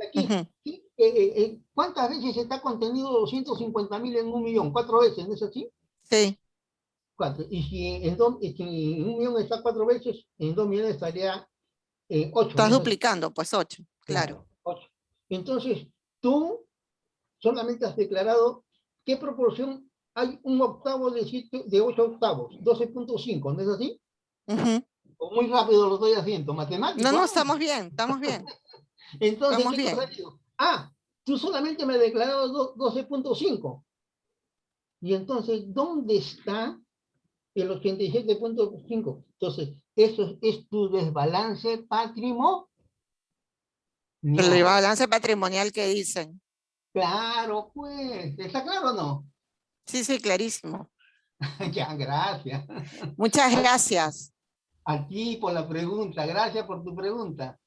Aquí,
ujú,
¿sí? ¿Cuántas veces está contenido 250.000 en 1.000.000? 4 veces, ¿no es así?
sí,
Cuatro. Y si en 1.000.000 está 4 veces, en 2 millones estaría 8,
estás
¿no es así?
duplicando, pues 8, claro.
Claro, 8. Entonces, tú solamente has declarado qué proporción hay un octavo de 8 octavos, 12.5, ¿no es así?
Ujú.
O muy rápido lo estoy haciendo,
No,
matemático,
no,
¿ah?
estamos bien, estamos bien,
Entonces,
estamos
¿qué cosa
bien.
digo? Tú solamente me has declarado 12.5. Y entonces, ¿dónde está el 87.5? Entonces, eso es tu desbalance patrimonial.
El balance patrimonial que dicen.
Claro, pues, ¿está claro o no?
Sí, sí, clarísimo.
Ya, gracias.
Muchas
A,
gracias.
a ti por la pregunta, gracias por tu pregunta.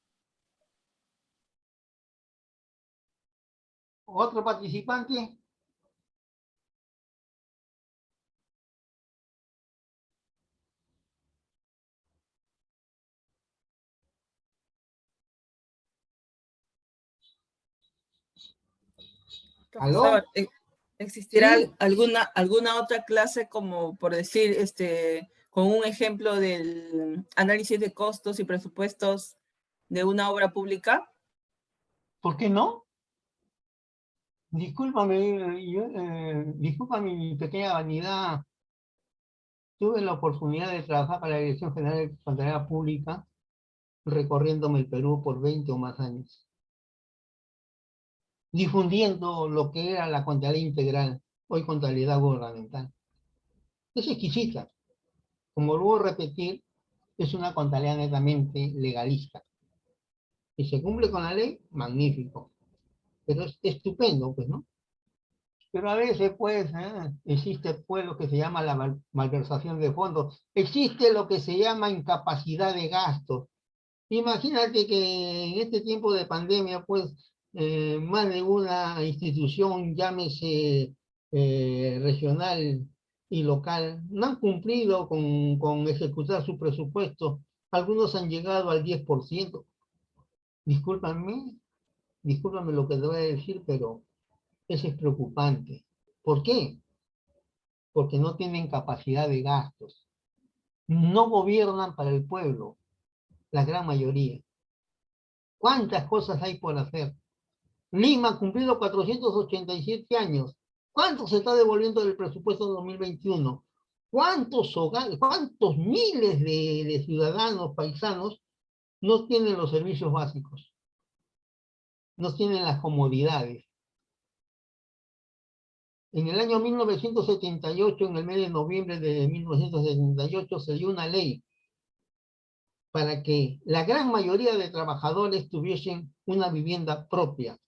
¿Otro participante? ¿Aló?
Profesor, ¿existirá
Sí,
alguna otra clase como, por decir, con un ejemplo del análisis de costos y presupuestos de una obra pública?
¿por qué no? Discúlpame, discúlpame mi pequeña vanidad. Tuve la oportunidad de trabajar para la Dirección General de Contabilidad Pública, recorriéndome el Perú por 20 o más años, difundiendo lo que era la contabilidad integral, hoy contabilidad gubernamental. Es exquisita. Como luego repetir, es una contabilidad netamente legalista. Si se cumple con la ley, magnífico. Pero es estupendo, pues, ¿no? Pero a veces, pues, existe, pues, lo que se llama la malversación de fondos. Existe lo que se llama incapacidad de gastos. Imagínate que en este tiempo de pandemia, pues, más de una institución, llámese regional y local, no han cumplido con ejecutar su presupuesto. Algunos han llegado al 10%. Discúlpame, discúlpame lo que te voy a decir, pero eso es preocupante. ¿Por qué? Porque no tienen capacidad de gastos. No gobiernan para el pueblo, la gran mayoría. ¿Cuántas cosas hay por hacer? Lima ha cumplido 487 años. ¿Cuánto se está devolviendo del presupuesto de 2021? ¿Cuántos hogares, cuántos miles de ciudadanos paisanos no tienen los servicios básicos? No tienen las comodidades. En el año 1978, en el mes de noviembre de 1978, se dio una ley para que la gran mayoría de trabajadores tuviesen una vivienda propia.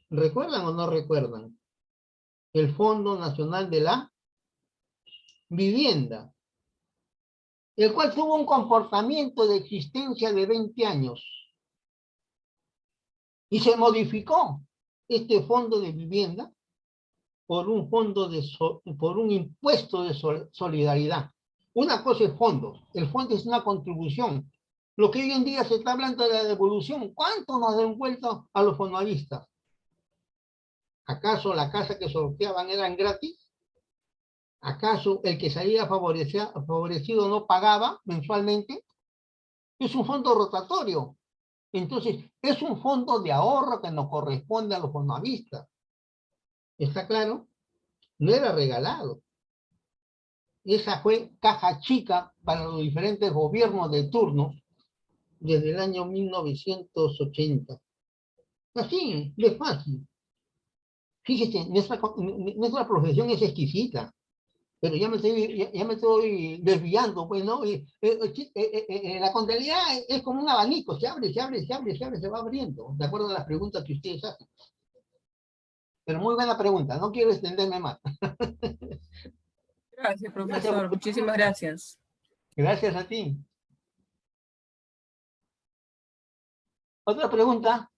¿Recuerdan o no recuerdan? El Fondo Nacional de la Vivienda, el cual tuvo un comportamiento de existencia de 20 años. Y se modificó este fondo de vivienda por un por un impuesto de solidaridad. Una cosa es fondos, el fondo es una contribución. Lo que hoy en día se está hablando de la devolución, ¿cuánto nos han devuelto a los fonoalistas? ¿Acaso la casa que sorteaban eran gratis? ¿Acaso el que salía favorecido no pagaba mensualmente? Es un fondo rotatorio. Entonces, es un fondo de ahorro que nos corresponde a los fonoalistas. ¿Está claro? No era regalado. Esa fue caja chica para los diferentes gobiernos de turno desde el año 1980. Así, de fácil. Fíjese, nuestra profesión es exquisita, pero ya me estoy desviando, pues, ¿no? La contabilidad es como un abanico, se abre, se va abriendo, de acuerdo a las preguntas que ustedes hacen. Pero muy buena pregunta, no quiero extenderme más.
Gracias, profesor. Muchísimas gracias.
Gracias a ti. ¿Otra pregunta?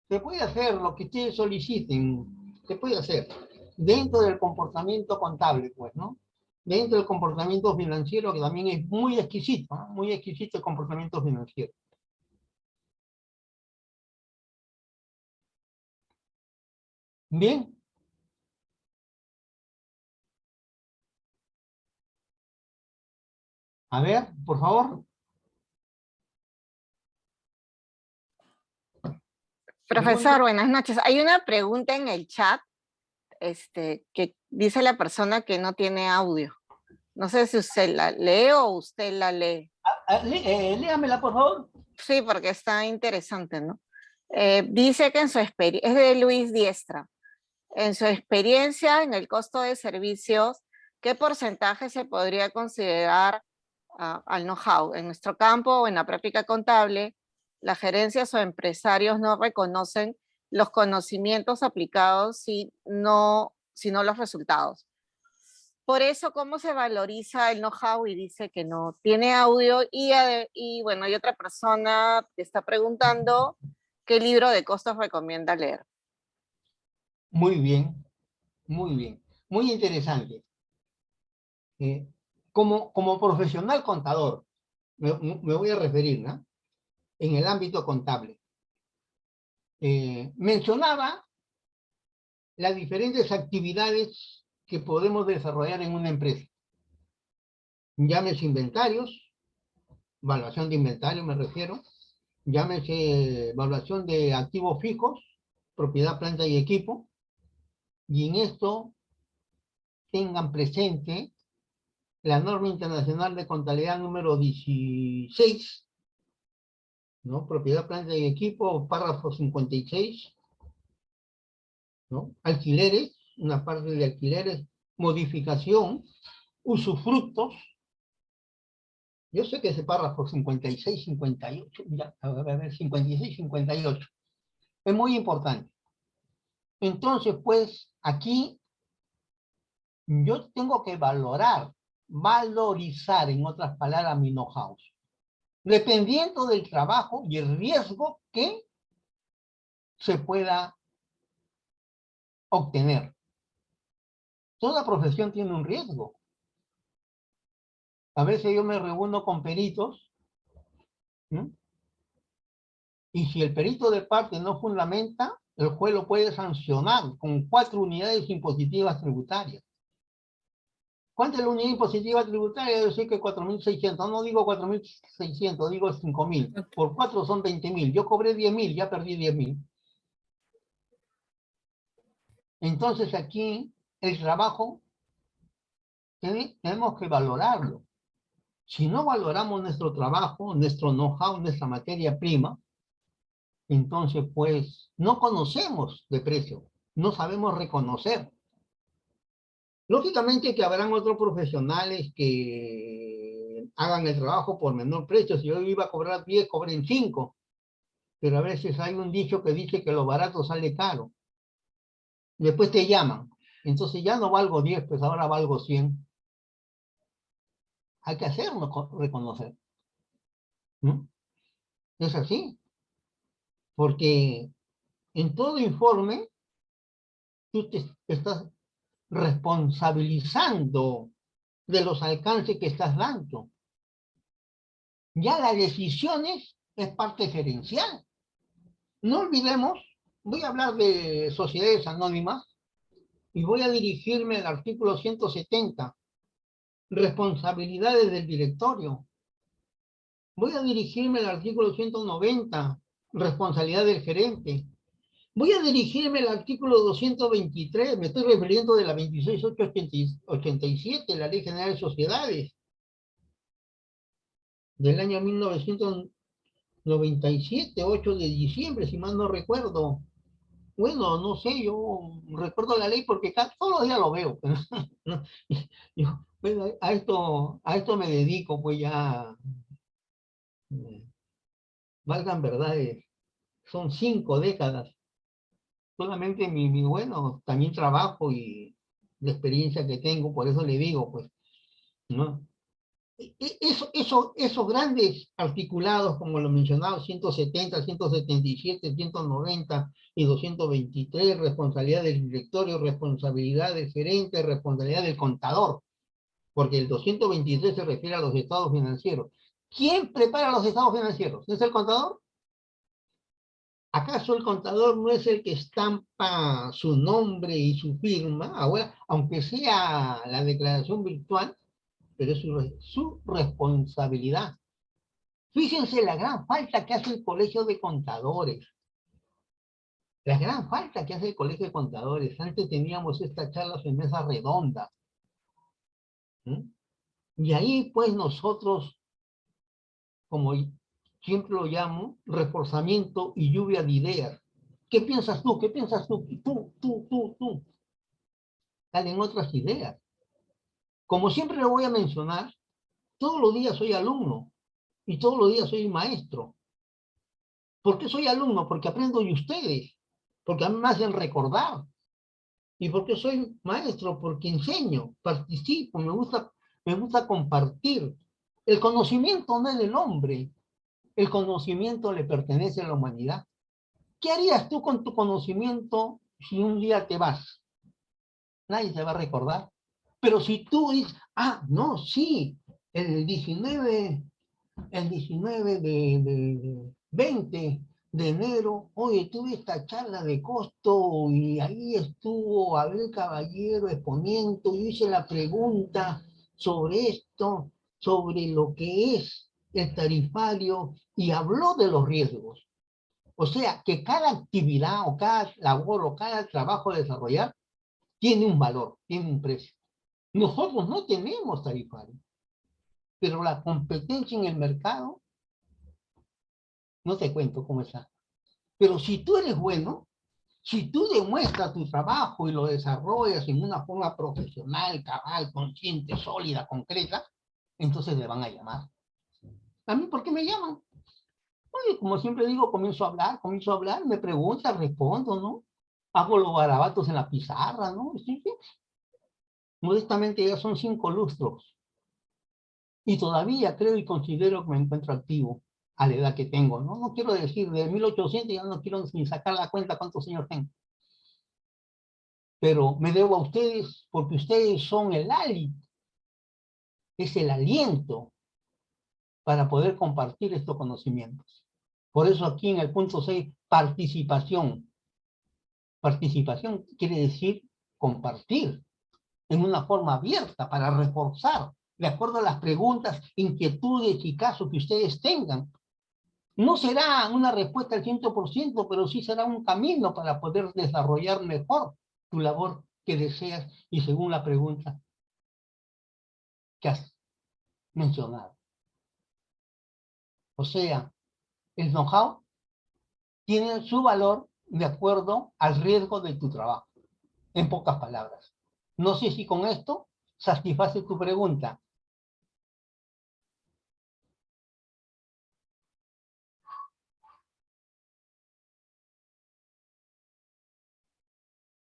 Se puede hacer lo que ustedes soliciten, se puede hacer, dentro del comportamiento contable, pues, ¿no? Dentro del comportamiento financiero, que también es muy exquisito, ¿no? Muy exquisito el comportamiento financiero. Bien. A ver, por favor.
Profesor, buenas noches. Hay una pregunta en el chat que dice la persona que no tiene audio. No sé si usted la lee o usted la lee.
Léamela, por favor.
Sí, porque está interesante, ¿no? Dice que en su experiencia, es de Luis Diestra, en su experiencia en el costo de servicios, ¿qué porcentaje se podría considerar al know-how? En nuestro campo o en la práctica contable, las gerencias o empresarios no reconocen los conocimientos aplicados, sino los resultados. Por eso, ¿cómo se valoriza el know-how? Y dice que no tiene audio. Y bueno, hay otra persona que está preguntando qué libro de costos recomienda leer.
Muy bien, muy bien. Muy interesante. Como profesional contador, me voy a referir, ¿no? En el ámbito contable. Mencionaba las diferentes actividades que podemos desarrollar en una empresa. Llámese inventarios, evaluación de inventario me refiero, llámese evaluación de activos fijos, propiedad, planta y equipo, y en esto tengan presente la norma internacional de contabilidad número 16, ¿no? Propiedad, planta y equipo, párrafo 56, ¿no? Alquileres, una parte de alquileres, modificación, usufructos. Yo sé que ese párrafo 56, 58, ya, a ver, 56, 58, es muy importante. Entonces, pues, aquí yo tengo que valorizar, en otras palabras, mi know-how, dependiendo del trabajo y el riesgo que se pueda obtener. Toda profesión tiene un riesgo. A veces yo me reúno con peritos, ¿sí? Y si el perito de parte no fundamenta, el juez lo puede sancionar con 4 unidades impositivas tributarias. ¿Cuánto es la unidad impositiva tributaria? Yo sé que 4.600, no digo 4.600, digo 5.000. Por 4 son 20.000. Yo cobré 10.000, ya perdí 10.000. Entonces aquí el trabajo tenemos que valorarlo. Si no valoramos nuestro trabajo, nuestro know-how, nuestra materia prima, entonces pues no conocemos de precio, no sabemos reconocer. Lógicamente que habrán otros profesionales que hagan el trabajo por menor precio. Si yo iba a cobrar 10, cobren 5. Pero a veces hay un dicho que dice que lo barato sale caro. Después te llaman. Entonces ya no valgo 10, pues ahora valgo 100. Hay que hacerlo reconocer. ¿No? Es así. Porque en todo informe tú te estás responsabilizando de los alcances que estás dando. Ya las decisiones es parte gerencial. No olvidemos, voy a hablar de sociedades anónimas y voy a dirigirme al artículo 170, responsabilidades del directorio. Voy a dirigirme al artículo 190, responsabilidad del gerente. Voy a dirigirme al artículo 223, me estoy refiriendo de la 26.887, la Ley General de Sociedades, del año 1997, 8 de diciembre, si mal no recuerdo. Bueno, no sé, yo recuerdo la ley porque todos los días lo veo. Bueno, a esto me dedico, pues ya, valgan verdades, son 5 décadas. Solamente bueno, también trabajo y la experiencia que tengo, por eso le digo, pues, ¿no? Esos grandes articulados, como lo mencionaba, 170, 177, 190 y 223, responsabilidad del directorio, responsabilidad del gerente, responsabilidad del contador, porque el 223 se refiere a los estados financieros. ¿Quién prepara los estados financieros? ¿Es el contador? ¿Acaso el contador no es el que estampa su nombre y su firma? Ahora, aunque sea la declaración virtual, pero es su responsabilidad. Fíjense la gran falta que hace el Colegio de Contadores. La gran falta que hace el Colegio de Contadores. Antes teníamos estas charlas en mesa redonda. Y ahí pues nosotros, como siempre lo llamo, reforzamiento y lluvia de ideas. ¿Qué piensas tú? ¿Qué piensas tú? Tú. Salen otras ideas. Como siempre lo voy a mencionar, todos los días soy alumno y todos los días soy maestro. ¿Por qué soy alumno? Porque aprendo de ustedes, porque a mí me hacen recordar. ¿Y por qué soy maestro? Porque enseño, participo, me gusta compartir. El conocimiento no es del hombre, el conocimiento le pertenece a la humanidad. ¿Qué harías tú con tu conocimiento si un día te vas? Nadie te va a recordar. Pero si tú dices, no, sí, el 19 de 20 de enero, oye, tuve esta charla de costo y ahí estuvo Abel Caballero exponiendo, y hice la pregunta sobre esto, sobre lo que es el tarifario, y habló de los riesgos. O sea, que cada actividad o cada labor o cada trabajo a desarrollar tiene un valor, tiene un precio. Nosotros no tenemos tarifario, pero la competencia en el mercado, no te cuento cómo está. Pero si tú eres bueno, si tú demuestras tu trabajo y lo desarrollas en una forma profesional, cabal, consciente, sólida, concreta, entonces le van a llamar. ¿A mí por qué me llaman? Oye, como siempre digo, comienzo a hablar, me preguntan, respondo, ¿no? Hago los garabatos en la pizarra, ¿no? ¿Sí? Modestamente ya son 5 lustros. Y todavía creo y considero que me encuentro activo a la edad que tengo, ¿no? No quiero decir, de 1800 ya no quiero ni sacar la cuenta cuántos años tengo. Pero me debo a ustedes porque ustedes son el hálito, es el aliento para poder compartir estos conocimientos. Por eso aquí en el punto 6, participación. Participación quiere decir compartir en una forma abierta para reforzar de acuerdo a las preguntas, inquietudes y casos que ustedes tengan. No será una respuesta al 100%, pero sí será un camino para poder desarrollar mejor tu labor que deseas y según la pregunta que has mencionado. O sea, el know-how tiene su valor de acuerdo al riesgo de tu trabajo, en pocas palabras. No sé si con esto satisface tu pregunta.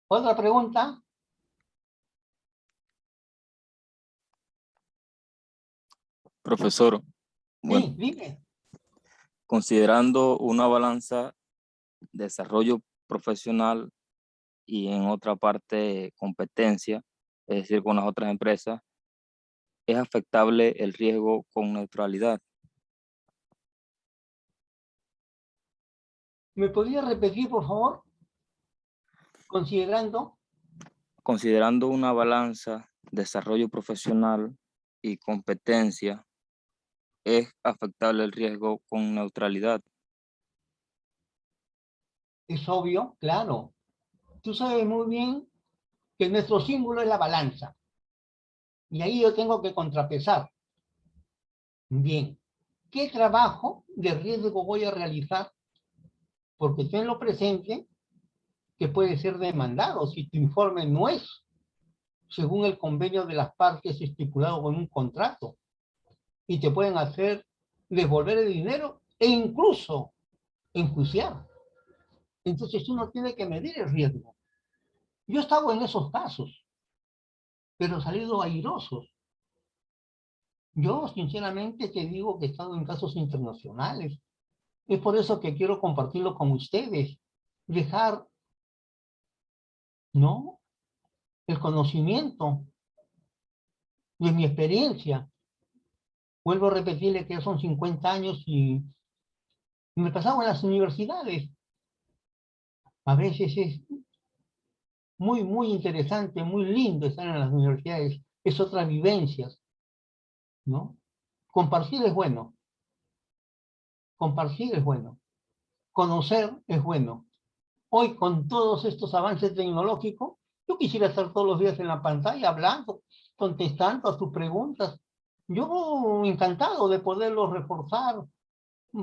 ¿Otra pregunta?
Profesor, bueno,
Sí, dime.
considerando una balanza desarrollo profesional y en otra parte competencia, es decir, con las otras empresas, ¿es aceptable el riesgo con neutralidad?
¿Me podría repetir, por favor? Considerando,
Considerando una balanza desarrollo profesional y competencia, ¿es aceptable el riesgo con neutralidad?
es obvio, claro. Tú sabes muy bien que nuestro símbolo es la balanza. Y ahí yo tengo que contrapesar. Bien, ¿qué trabajo de riesgo voy a realizar? Porque tenlo presente que puede ser demandado si tu informe no es según el convenio de las partes estipulado con un contrato. Y te pueden hacer devolver el dinero e incluso enjuiciar. Entonces uno tiene que medir el riesgo. Yo he estado en esos casos, pero he salido airosos. Yo sinceramente te digo que he estado en casos internacionales. Es por eso que quiero compartirlo con ustedes. Dejar, ¿no?, el conocimiento de mi experiencia. Vuelvo a repetirle que son 50 años y me pasaba en las universidades. A veces es muy, muy interesante, muy lindo estar en las universidades. Es otras vivencias, ¿no? Compartir es bueno. Compartir es bueno. Conocer es bueno. Hoy, con todos estos avances tecnológicos, yo quisiera estar todos los días en la pantalla hablando, contestando a tus preguntas. Yo encantado de poderlos reforzar.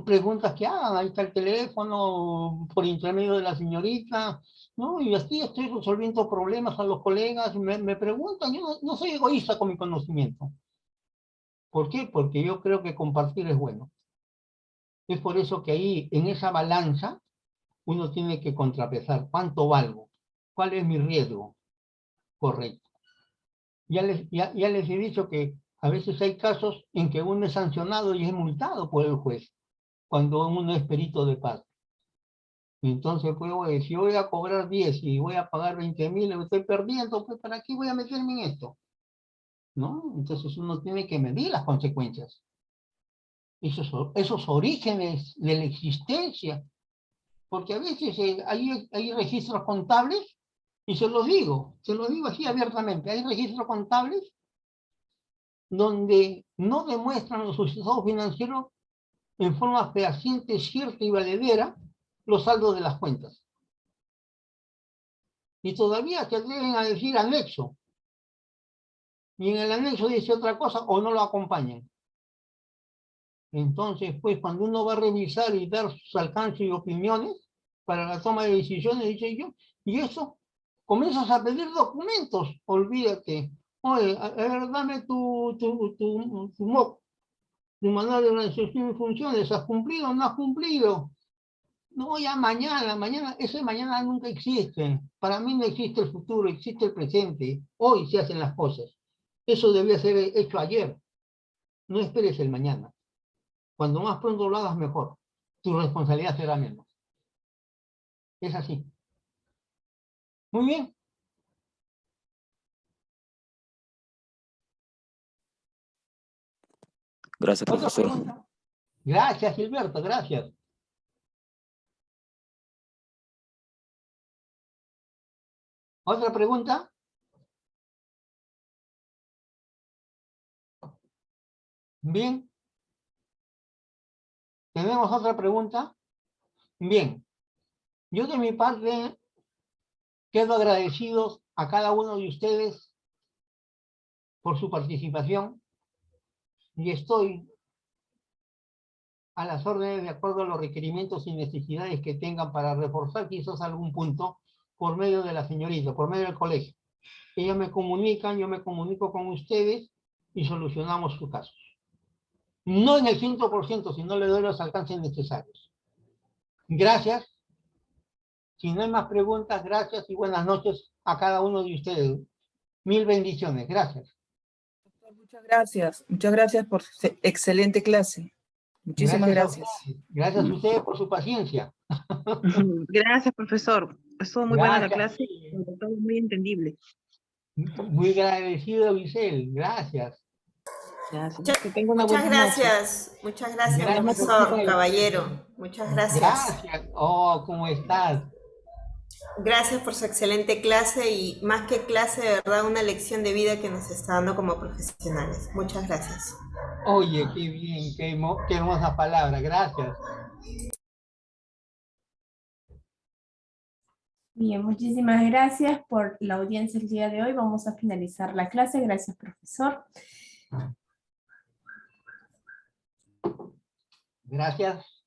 Preguntas que hagan, ahí está el teléfono, por intermedio de la señorita, ¿no? Y así estoy resolviendo problemas a los colegas, me preguntan, yo no soy egoísta con mi conocimiento. ¿Por qué? Porque yo creo que compartir es bueno. Es por eso que ahí, en esa balanza, uno tiene que contrapesar cuánto valgo, cuál es mi riesgo. Correcto. Ya les he dicho que a veces hay casos en que uno es sancionado y es multado por el juez, cuando uno es perito de parte. Entonces, pues, si voy a cobrar 10 y voy a pagar 20.000, me estoy perdiendo, pues, ¿para qué voy a meterme en esto? ¿No? Entonces uno tiene que medir las consecuencias. Esos orígenes de la existencia. Porque a veces hay registros contables, y se los digo así abiertamente, hay registros contables donde no demuestran los resultados financieros en forma fehaciente, cierta y valedera los saldos de las cuentas. Y todavía se atreven a decir anexo. Y en el anexo dice otra cosa o no lo acompañan. Entonces, pues, cuando uno va a revisar y dar sus alcances y opiniones para la toma de decisiones, dice yo, y eso, comienzas a pedir documentos, olvídate. Oye, a ver, dame tu MOC, tu manual de organización y funciones, ¿has cumplido o no has cumplido? No, ya mañana, ese mañana nunca existe. Para mí no existe el futuro, existe el presente. Hoy se hacen las cosas. Eso debía ser hecho ayer. No esperes el mañana. Cuando más pronto lo hagas, mejor. Tu responsabilidad será menos. Es así. Muy bien.
Gracias,
¿Otra
profesor.
pregunta? Gracias, Gilberto, gracias. ¿Otra pregunta? Bien. ¿Tenemos otra pregunta? Bien. Yo de mi parte Quedo agradecido a cada uno de ustedes por su participación y estoy a las órdenes de acuerdo a los requerimientos y necesidades que tengan para reforzar quizás algún punto por medio de la señorita, por medio del colegio. Ellos me comunican, yo me comunico con ustedes y solucionamos sus casos. No en el 100%, si no le doy los alcances necesarios. Gracias. Si no hay más preguntas, gracias y buenas noches a cada uno de ustedes. Mil bendiciones. Gracias.
Muchas gracias por su excelente clase. Muchísimas gracias.
Gracias a ustedes por su paciencia.
Gracias, profesor. Estuvo muy buena la
Gracias.
clase, sobre todo muy entendible.
Muy agradecido, Visel. Gracias.
Gracias. Que tenga una
Muchas
buena noche.
gracias,
Gracias,
profesor,
profesor.
caballero. Muchas gracias.
Gracias. Oh, ¿cómo estás?
Gracias por su excelente clase y más que clase, de verdad, una lección de vida que nos está dando como profesionales. Muchas gracias.
Oye, qué bien, qué hermosa palabra. Gracias.
Bien, muchísimas gracias por la audiencia el día de hoy. Vamos a finalizar la clase. Gracias, profesor.
Gracias.